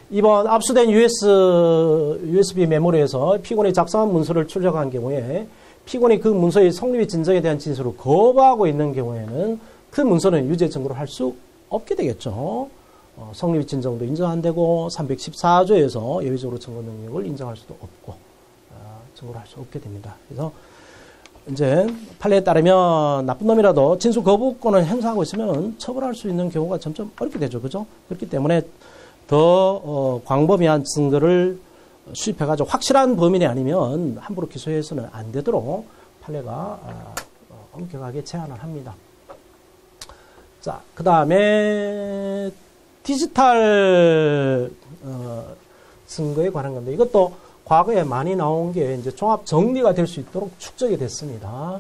S1: 이번 압수된 USB 메모리에서 피고인이 작성한 문서를 출력한 경우에 피고인이 그 문서의 성립이 진정에 대한 진술을 거부하고 있는 경우에는 그 문서는 유죄 증거를 할 수 없게 되겠죠. 성립이 진정도 인정 안 되고 314조에서 예외적으로 증거 능력을 인정할 수도 없고 증거를 할 수 없게 됩니다. 그래서 이제 판례에 따르면 나쁜 놈이라도 진술 거부권을 행사하고 있으면 처벌할 수 있는 경우가 점점 어렵게 되죠. 그죠? 그렇기 때문에 더 광범위한 증거를 수집해가지고 확실한 범인이 아니면 함부로 기소해서는 안 되도록 판례가 엄격하게 제한을 합니다. 자, 그 다음에 디지털 증거에 관한 건데 이것도 과거에 많이 나온 게 이제 종합 정리가 될 수 있도록 축적이 됐습니다.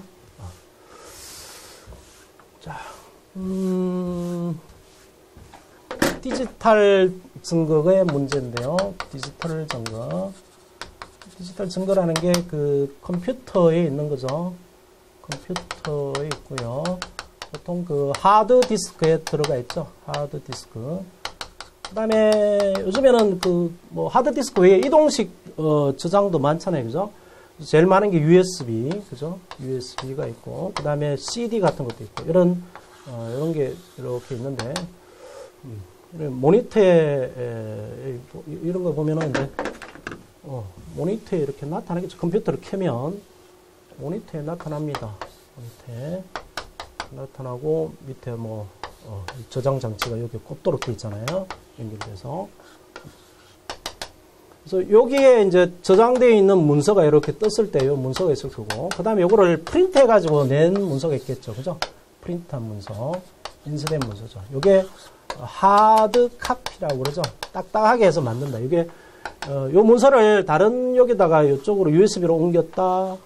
S1: 자, 디지털 증거의 문제인데요. 디지털 증거. 디지털 증거라는 게 그 컴퓨터에 있는 거죠. 컴퓨터에 있고요. 보통 그 하드 디스크에 들어가 있죠. 하드 디스크. 그 다음에 요즘에는 그 뭐 하드 디스크 외에 이동식 저장도 많잖아요. 그죠? 제일 많은 게 USB. 그죠? USB가 있고. 그 다음에 CD 같은 것도 있고. 이런 게 이렇게 있는데, 모니터에, 이런 거 보면은 이제, 모니터에 이렇게 나타나겠죠. 컴퓨터를 켜면, 모니터에 나타납니다. 모니터에 나타나고, 밑에 뭐, 저장 장치가 여기 꼽도록 되어 있잖아요. 연결돼서. 그래서 여기에 이제 저장되어 있는 문서가 이렇게 떴을 때, 이 문서가 있을 거고, 그 다음에 요거를 프린트 해가지고 낸 문서가 있겠죠. 그죠? 프린트한 문서, 인쇄된 문서죠. 요게 하드 카피라고 그러죠. 딱딱하게 해서 만든다. 이게 요 문서를 다른 여기다가 이쪽으로 USB로 옮겼다,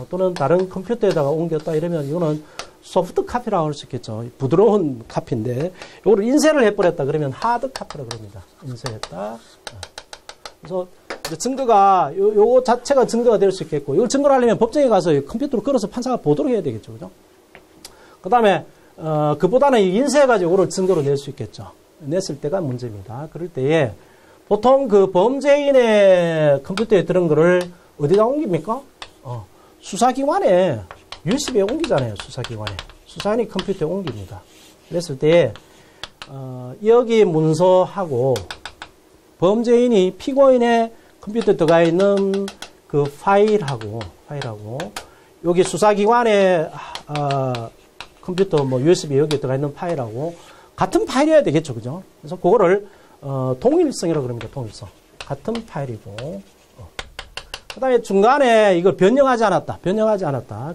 S1: 또는 다른 컴퓨터에다가 옮겼다 이러면 이거는 소프트 카피라고 할 수 있겠죠. 부드러운 카피인데 이거를 인쇄를 해버렸다 그러면 하드 카피라고 그럽니다. 인쇄했다. 그래서 증거가 요 자체가 증거가 될 수 있겠고 이걸 증거를 하려면 법정에 가서 컴퓨터로 걸어서 판사가 보도록 해야 되겠죠. 그죠? 그 다음에 그보다는 인쇄해가지고 이걸 증거로 낼 수 있겠죠. 냈을 때가 문제입니다. 그럴 때에 보통 그 범죄인의 컴퓨터에 들은 거를 어디다 옮깁니까? 수사기관에 USB에 옮기잖아요. 수사기관에. 수사관이 컴퓨터에 옮깁니다. 그랬을 때 여기 문서하고 범죄인이 피고인의 컴퓨터에 들어가 있는 그 파일하고 여기 수사기관에 컴퓨터 뭐 USB 여기에 들어가 있는 파일하고 같은 파일이어야 되겠죠. 그죠? 그래서 그거를 동일성이라고 그럽니다. 동일성. 같은 파일이고 그 다음에 중간에 이걸 변형하지 않았다.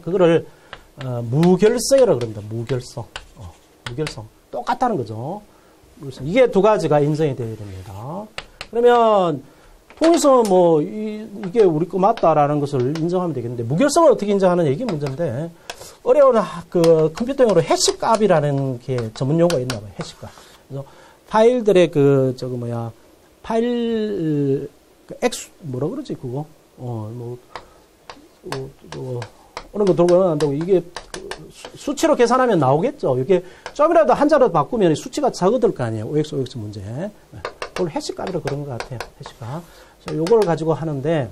S1: 그거를 무결성이라고 그럽니다. 무결성. 똑같다는 거죠. 이게 두 가지가 인정이 되어야 됩니다. 그러면 통일성은 뭐 이게 우리 거 맞다라는 것을 인정하면 되겠는데 무결성을 어떻게 인정하느냐 이게 문제인데 어려운 그 컴퓨터용어로 해시값이라는 게 전문 용어가 있나 봐요. 해시값. 그래서 파일들의 파일 액수 뭐라 그러지 그거? 어느 거 들고 안 되고 이게 수치로 계산하면 나오겠죠. 이게 좀이라도 한자로 바꾸면 수치가 적어들 거 아니에요. OX, OX 문제. 그걸 해시값이라고 그런 것 같아요. 해시값. 그래서 요걸 가지고 하는데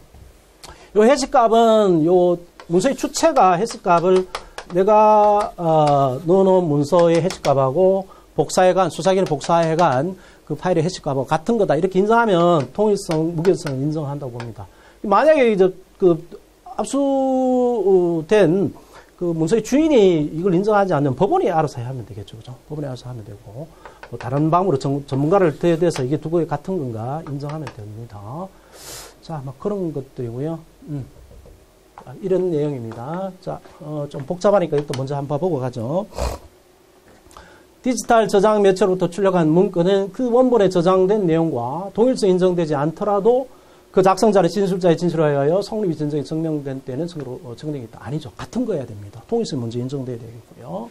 S1: 요 해시값은 요 문서의 주체가 해시값을 내가 넣어놓은 문서의 해시값하고 복사해간 수사기는 복사해간 그 파일의 해시값하고 같은 거다 이렇게 인정하면 통일성, 무결성을 인정한다고 봅니다. 만약에 이제 그 압수된 그 문서의 주인이 이걸 인정하지 않으면 법원이 알아서 해야 하면 되겠죠, 그죠? 법원이 알아서 하면 되고 뭐 다른 방법으로 전문가를 대해서 이게 두 개가 같은 건가 인정하면 됩니다. 자, 막 그런 것들이고요. 이런 내용입니다. 자, 좀 복잡하니까 이것도 먼저 한번 보고 가죠. 디지털 저장 매체로부터 출력한 문건은 그 원본에 저장된 내용과 동일성 인정되지 않더라도 그 작성자는 진술자의 진술에 의하여 성립이 진정이 증명된 때는 증명이 있다. 아니죠. 같은 거여야 됩니다. 동일성이 먼저 인정돼야 되겠고요.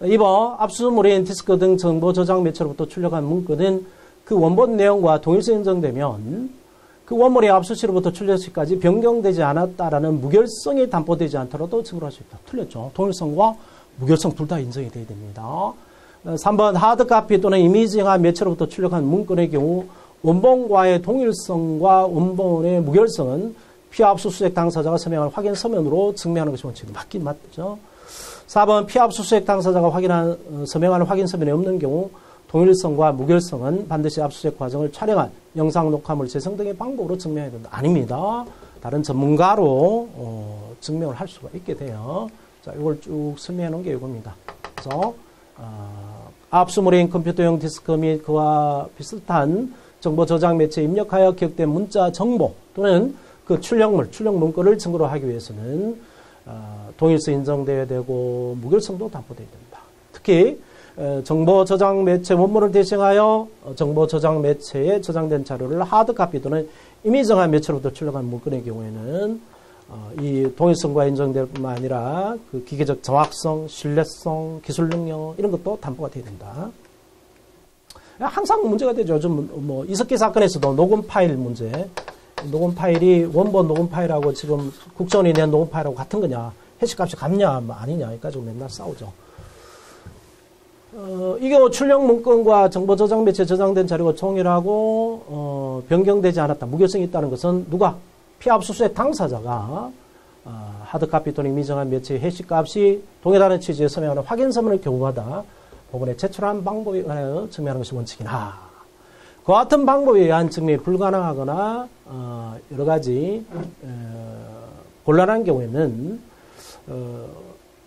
S1: 2번 압수물인 디스크 등 정보 저장 매체로부터 출력한 문건은 그 원본 내용과 동일성 인정되면 그 원본의 압수시로부터 출력시까지 변경되지 않았다라는 무결성이 담보되지 않더라도 증거할 수 있다. 틀렸죠. 동일성과 무결성 둘 다 인정이 돼야 됩니다. 3번 하드카피 또는 이미징한 매체로부터 출력한 문건의 경우 원본과의 동일성과 원본의 무결성은 피압수수색 당사자가 서명한 확인 서면으로 증명하는 것이 원칙입니다. 맞긴 맞죠. 4번 피압수수색 당사자가 서명하는 확인 서면이 없는 경우 동일성과 무결성은 반드시 압수수색 과정을 촬영한 영상 녹화물 재생 등의 방법으로 증명해야 된다. 아닙니다. 다른 전문가로 증명을 할 수가 있게 돼요. 자, 이걸 쭉 설명해 놓은 게 이겁니다. 그래서 압수물인 컴퓨터용 디스크 및 그와 비슷한 정보 저장 매체에 입력하여 기억된 문자 정보 또는 그 출력 문구를 증거로 하기 위해서는 동일성 인정되어야 되고 무결성도 담보되어야 된다. 특히 정보 저장 매체 원본을 대신하여 정보 저장 매체에 저장된 자료를 하드카피 또는 이미 정한 매체로부터 출력한 문건의 경우에는 이 동일성과 인정될 뿐만 아니라 그 기계적 정확성, 신뢰성, 기술 능력 이런 것도 담보가 되어야 된다. 항상 문제가 되죠. 요즘 뭐 이석기 사건에서도 녹음 파일 문제. 녹음 파일이 원본 녹음 파일하고 지금 국정원이 낸 녹음 파일하고 같은 거냐, 해시값이 같냐, 뭐 아니냐, 여기까지 맨날 싸우죠. 이 경우 출력 문건과 정보 저장 매체에 저장된 자료가 동일하고 변경되지 않았다, 무결성이 있다는 것은 누가? 피압수수의 당사자가 하드카피 또는 미정한 매체의 해시값이 동일하다는 취지의 서명하는 확인 서면을 경우마다 법원에 제출한 방법에 의하여 증명하는 것이 원칙이나 그와 같은 방법에 의한 증명이 불가능하거나 여러 가지 곤란한 경우에는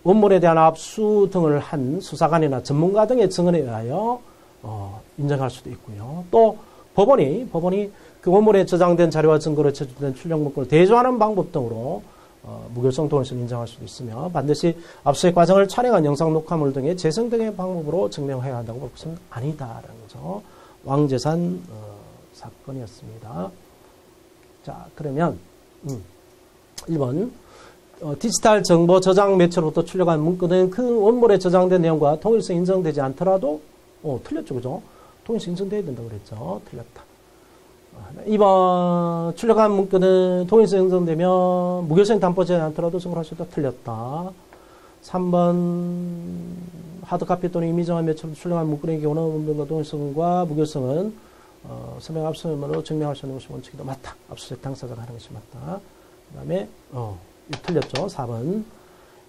S1: 원본에 대한 압수 등을 한 수사관이나 전문가 등의 증언에 의하여 인정할 수도 있고요. 또 법원이 그 원본에 저장된 자료와 증거로 제출된 출력 문건을 대조하는 방법 등으로 무결성 동일성을 인정할 수도 있으며 반드시 압수수색 과정을 촬영한 영상 녹화물 등의 재생 등의 방법으로 증명해야 한다고 볼 것은 아니다라는 거죠. 왕재산 사건이었습니다. 자, 그러면 1번 디지털 정보 저장 매체로부터 출력한 문건은 그 원본에 저장된 내용과 동일성 인정되지 않더라도 틀렸죠, 그죠? 동일성 인정돼야 된다고 그랬죠. 틀렸다. 2번 출력한 문건은 동일성 인정되면 무결성 담보되지 않더라도 증거할 수 있다. 틀렸다. 3번 하드카피 또는 이미 정한 매체로 출력한 문건의 경우는 원본과 동일성과 무결성은 서명 압수면으로 증명할 수 있는 것이 원칙이다. 맞다. 압수수색 당사자가 하는 것이 맞다. 그 다음에 틀렸죠. 4번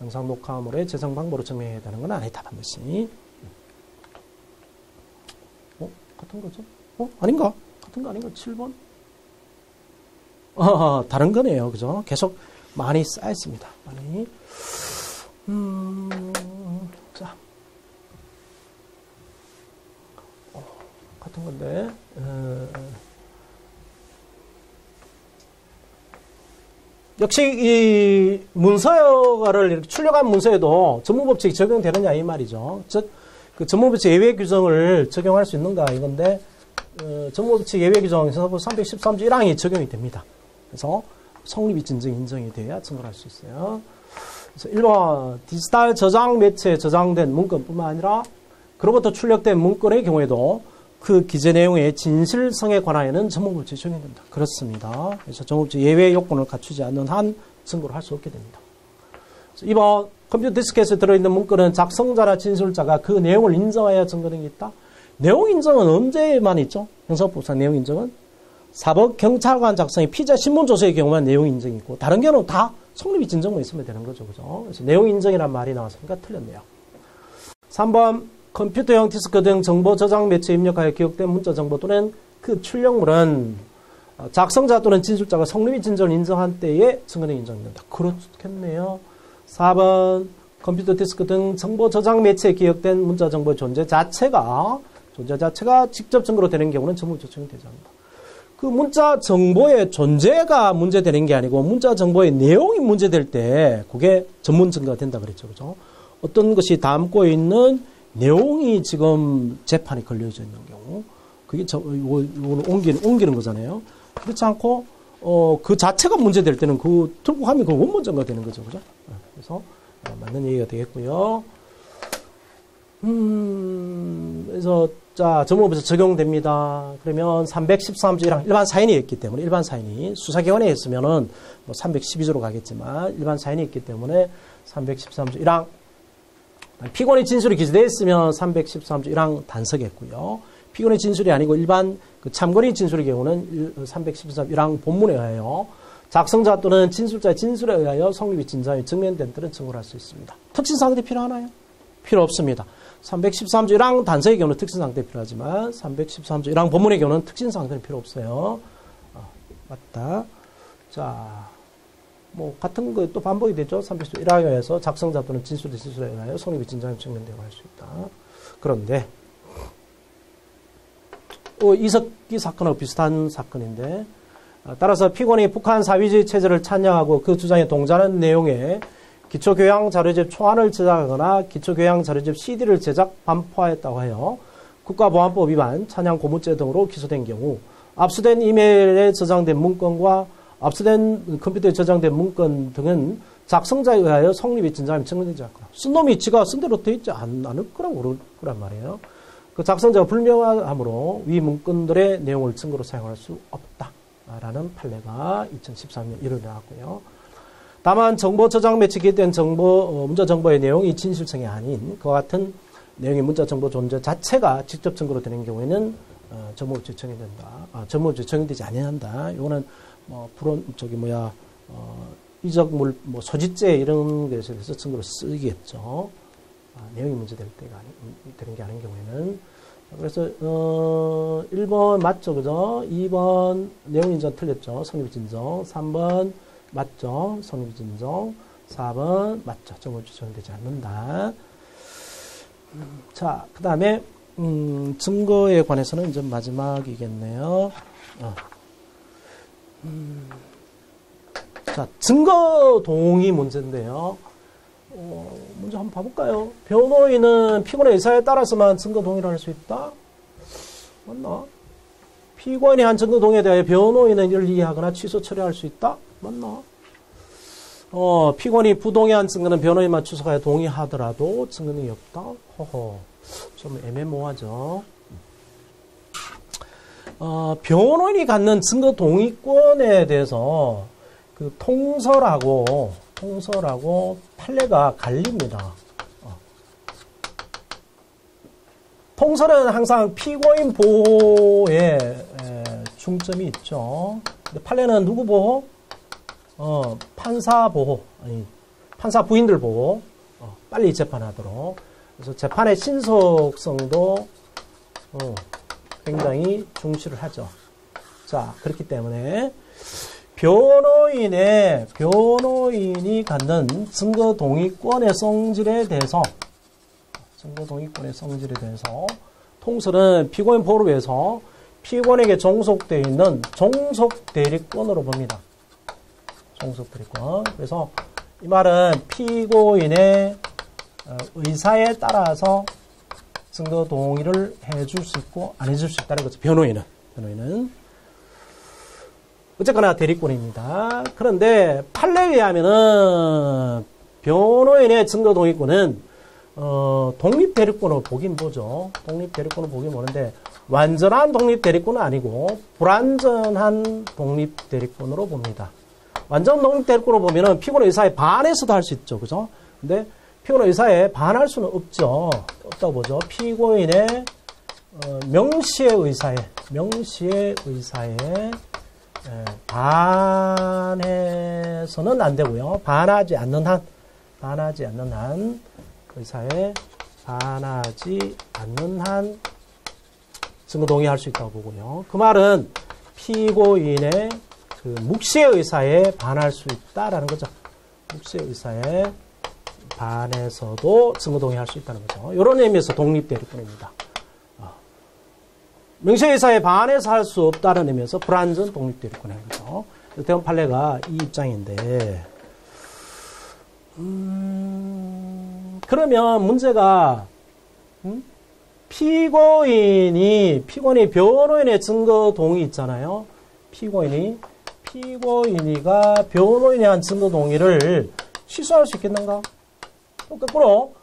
S1: 영상 녹화물의 재생 방법으로 증명해야 되는 건 아니다. 반드시. 같은 거죠? 아닌가? 같은 거 아닌가? 7번? 다른 거네요. 그죠? 계속 많이 쌓였습니다. 많이. 자. 같은 건데, 역시 이 문서를 이렇게 출력한 문서에도 전문법칙이 적용되느냐 이 말이죠. 즉, 그 전문법칙 예외 규정을 적용할 수 있는가 이건데, 전문법칙 예외 규정에서 313조 1항이 적용이 됩니다. 그래서 성립이 진정 인정이 돼야 증거를 할 수 있어요. 그래서 1번 디지털 저장 매체에 저장된 문건뿐만 아니라 그로부터 출력된 문건의 경우에도 그 기재 내용의 진실성에 관하여는 전문법칙이 적용됩니다. 그렇습니다. 그래서 전문법칙 예외 요건을 갖추지 않는 한 증거를 할 수 없게 됩니다. 2번 컴퓨터 디스크에서 들어있는 문건은 작성자나 진술자가 그 내용을 인정하여야 증거 등이 있다. 내용 인정은 언제만 있죠? 형사법상 내용 인정은 사법 경찰관 작성의 피의자 신문 조서의 경우만 내용 인정이 있고 다른 경우는 다 성립이 진정만 있으면 되는 거죠. 그죠? 그래서 내용 인정이란 말이 나왔으니까 틀렸네요. 3번 컴퓨터용 디스크 등 정보 저장 매체에 입력하여 기록된 문자 정보 또는 그 출력물은 작성자 또는 진술자가 성립이 진정을 인정한 때에 증거는 인정된다. 그렇겠네요. 4번 컴퓨터 디스크 등 정보 저장 매체에 기억된 문자 정보의 존재 자체가 직접 증거로 되는 경우는 전문 조청이 되지 않는다. 그 문자 정보의 존재가 문제되는 게 아니고 문자 정보의 내용이 문제될 때 그게 전문 증거가 된다 그랬죠. 그죠? 어떤 것이 담고 있는 내용이 지금 재판에 걸려져 있는 경우 그게 이거는 옮기는 거잖아요. 그렇지 않고 그 자체가 문제될 때는 그 들고 가면 그 원본 증거가 되는 거죠. 그죠? 그래서 맞는 얘기가 되겠고요. 그래서 자, 전문법에서 적용됩니다. 그러면 313조 1항 일반 사인이 있기 때문에 일반 사인이 수사기관에 있으면은 뭐 312조로 가겠지만 일반 사인이 있기 때문에 313조 1항 피고인의 진술이 기재되어 있으면 313조 1항 단서겠고요. 피고인의 진술이 아니고 일반 그 참고인의 진술의 경우는 313조 1항 본문에 의하여 작성자 또는 진술자의 진술에 의하여 성립이 진정이 증명된 뜻은 증거를 할 수 있습니다. 특신사항들이 필요하나요? 필요 없습니다. 313조 1항 단서의 경우는 특신사항들이 필요하지만 313조 1항 본문의 경우는 특신사항들이 필요 없어요. 맞다. 자, 뭐 같은 거 또 반복이 되죠. 313조 1항에 의해서 작성자 또는 진술의 진술에 의하여 성립이 진정이 증명되고 할 수 있다. 그런데 이석기 사건하고 비슷한 사건인데 따라서 피고인이 북한 사회주의 체제를 찬양하고 그 주장에 동조하는 내용의 기초교양 자료집 초안을 제작하거나 기초교양 자료집 CD를 제작 반포하였다고 하여 국가보안법 위반, 찬양 고무죄 등으로 기소된 경우 압수된 이메일에 저장된 문건과 압수된 컴퓨터에 저장된 문건 등은 작성자에 의하여 성립이 진정하면 증명되지 않거나 쓴 놈이 지가 쓴 대로 되어 있지 않을 거라고 그럴 거란 말이에요. 그 작성자가 불명하므로 위 문건들의 내용을 증거로 사용할 수 없다라는 판례가 2013년 1월에 나왔고요. 다만 정보 저장 매치 기획된 문자 정보의 내용이 진실성이 아닌 그와 같은 내용의 문자 정보 존재 자체가 직접 증거로 되는 경우에는 정보 제청이 된다. 정보 제청이 되지 아니한다. 이거는 이적물 소지죄 이런 것에 대해서 증거로 쓰이겠죠. 내용이 문제될 때가 되는 게 아닌 경우에는. 그래서 1번 맞죠, 그죠? 2번 내용 인정 틀렸죠. 성립 진정. 3번 맞죠. 성립 진정. 4번 맞죠. 정보 제청되지 않는다. 자, 그 다음에 증거에 관해서는 이제 마지막이겠네요. 자, 증거 동의 문제인데요. 먼저 한번 봐볼까요? 변호인은 피고인의 의사에 따라서만 증거 동의를 할 수 있다? 맞나? 피고인이 한 증거 동의에 대하여 변호인은 이를 이해하거나 취소 처리할 수 있다? 맞나? 피고인이 부동의한 증거는 변호인만 추석하여 동의하더라도 증거 능력이 없다? 허허. 좀 애매모호하죠. 변호인이 갖는 증거 동의권에 대해서 그 통설하고 판례가 갈립니다. 통설은 항상 피고인 보호에 중점이 있죠. 근데 판례는 누구 보호? 판사 보호, 판사 부인들 보호, 빨리 재판하도록. 그래서 재판의 신속성도 굉장히 중시를 하죠. 자, 그렇기 때문에 변호인이 갖는 증거 동의권의 성질에 대해서 통설은 피고인 보호를 위해서 피고인에게 종속되어 있는 종속대리권으로 봅니다. 종속대리권. 그래서 이 말은 피고인의 의사에 따라서 증거 동의를 해줄 수 있고 안 해줄 수 있다는 거죠. 변호인은. 어쨌거나 대리권입니다. 그런데 판례에 의하면은 변호인의 증거 동의권은 독립대리권으로 보긴 보죠. 독립대리권으로 보긴 보는데 완전한 독립대리권은 아니고 불완전한 독립대리권으로 봅니다. 완전 독립대리권으로 보면은 피고인의 의사에 반해서도 할 수 있죠. 그죠? 근데 피고인의 의사에 반할 수는 없다고 보죠. 피고인의 명시의 의사에 반해서는 안 되고요. 반하지 않는 한 의사에 반하지 않는 한 증거 동의할 수 있다고 보고요. 그 말은 피고인의 그 묵시의 의사에 반할 수 있다라는 거죠. 묵시의 의사에 반해서도 증거 동의할 수 있다는 거죠. 이런 의미에서 독립대리권입니다. 명시의 의사에 반해서 할 수 없다는 의미에서 불완전 독립대리권인 거죠. 대법원 판례가 이 입장인데, 그러면 문제가, 피고인이 변호인의 증거 동의 있잖아요. 피고인이가 변호인이 한 증거 동의를 취소할 수 있겠는가? 거꾸로,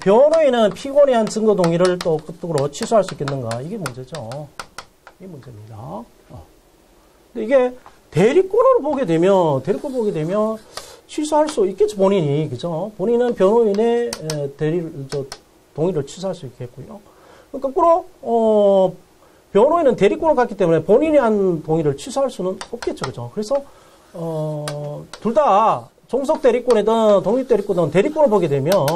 S1: 변호인은 피고인이 한 증거 동의를 또 끝으로 취소할 수 있겠는가? 이게 문제죠. 이게 문제입니다. 근데 이게 대리권을 보게 되면 취소할 수 있겠죠, 본인이. 그죠? 본인은 변호인의 동의를 취소할 수 있겠고요. 거꾸로, 변호인은 대리권을 갖기 때문에 본인이 한 동의를 취소할 수는 없겠죠. 그죠? 그래서, 둘 다 종속 대리권이든 독립 대리권이든 대리권을 보게 되면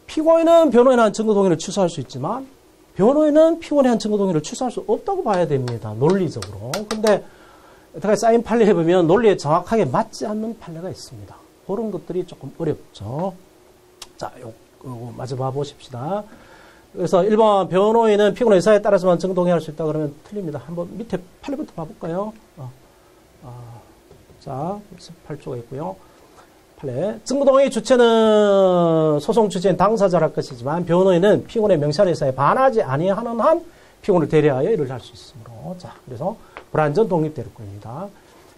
S1: 피고인은 변호인에 한 증거 동의를 취소할 수 있지만 변호인은 피고인에 한 증거 동의를 취소할 수 없다고 봐야 됩니다. 논리적으로. 근데 어떻게 쌓인 판례에 보면 논리에 정확하게 맞지 않는 판례가 있습니다. 그런 것들이 조금 어렵죠. 자, 요거 마저 봐보십시다. 그래서 1번 변호인은 피고인 의사에 따라서만 증거 동의할 수 있다 그러면 틀립니다. 한번 밑에 판례부터 봐볼까요? 자, 8조가 있고요. 판례. 증거동의 주체는 소송 주체인 당사자랄 것이지만 변호인은 피고인의 명시한 의사에 반하지 아니하는 한 피고인을 대리하여 일을 할 수 있으므로. 자, 그래서 불완전 독립대리권입니다.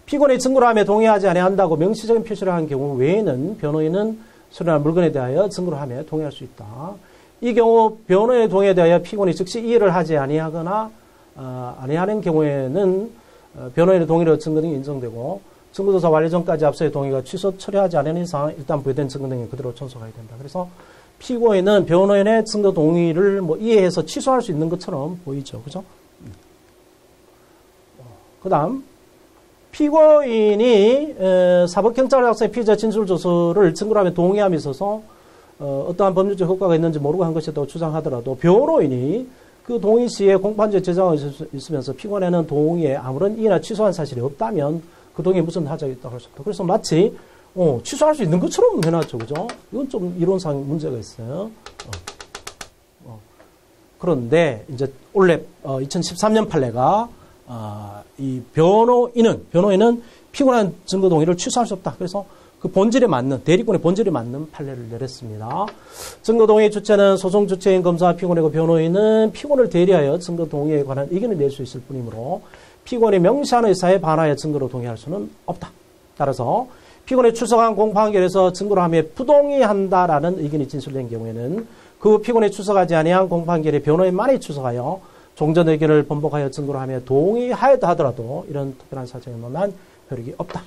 S1: 피고인의 증거를 하며 동의하지 아니한다고 명시적인 표시를 한 경우 외에는 변호인은 수령한 물건에 대하여 증거를 하며 동의할 수 있다. 이 경우 변호인의 동의에 대하여 피고인이 즉시 이해를 하지 아니하거나 아니하는 경우에는 변호인의 동의로 증거 등이 인정되고 증거조사 완료 전까지 앞서의 동의가 취소 처리하지 않은 이상 일단 부여된 증거 등이 그대로 존속해야 된다. 그래서 피고인은 변호인의 증거 동의를 뭐 이해해서 취소할 수 있는 것처럼 보이죠. 그죠? 그 다음 피고인이 사법경찰 작성의 피의자 진술조서를 증거로 하며 동의함에 있어서 어떠한 법률적 효과가 있는지 모르고 한 것이라고 주장하더라도 변호인이 그 동의 시에 공판지에 저장하고 있으면서 피고인에는 동의에 아무런 이의나 취소한 사실이 없다면 그 동의에 무슨 하자가 있다고 할 수 없다. 그래서 마치 취소할 수 있는 것처럼 해놨죠. 그죠? 이건 좀 이론상 문제가 있어요. 그런데 이제 원래 2013년 판례가 이 변호인은 피고인의 증거 동의를 취소할 수 없다. 그래서 그 본질에 맞는 대리권의 본질에 맞는 판례를 내렸습니다. 증거 동의 주체는 소송 주체인 검사와 피고인이고 변호인은 피고인을 대리하여 증거 동의에 관한 의견을 낼 수 있을 뿐이므로 피고인이 명시한 의사에 반하여 증거로 동의할 수는 없다. 따라서 피고인이 출석한 공판결에서 증거로 하며 부동의한다라는 의견이 진술된 경우에는 그 피고인이 출석하지 아니한 공판결에 변호인만이 출석하여 종전 의견을 번복하여 증거로 하며 동의하였다 하더라도 이런 특별한 사정에만 효력이 없다.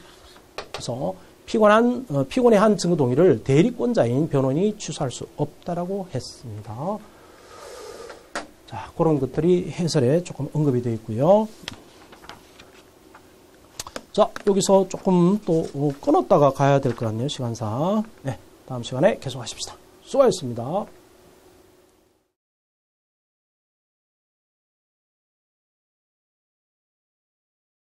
S1: 그래서 피고인의 한 증거 동의를 대리권자인 변호인이 취소할 수 없다라고 했습니다. 자, 그런 것들이 해설에 조금 언급이 되어 있고요. 자, 여기서 조금 또 끊었다가 가야 될 것 같네요. 시간상. 네, 다음 시간에 계속 하십시다. 수고하셨습니다.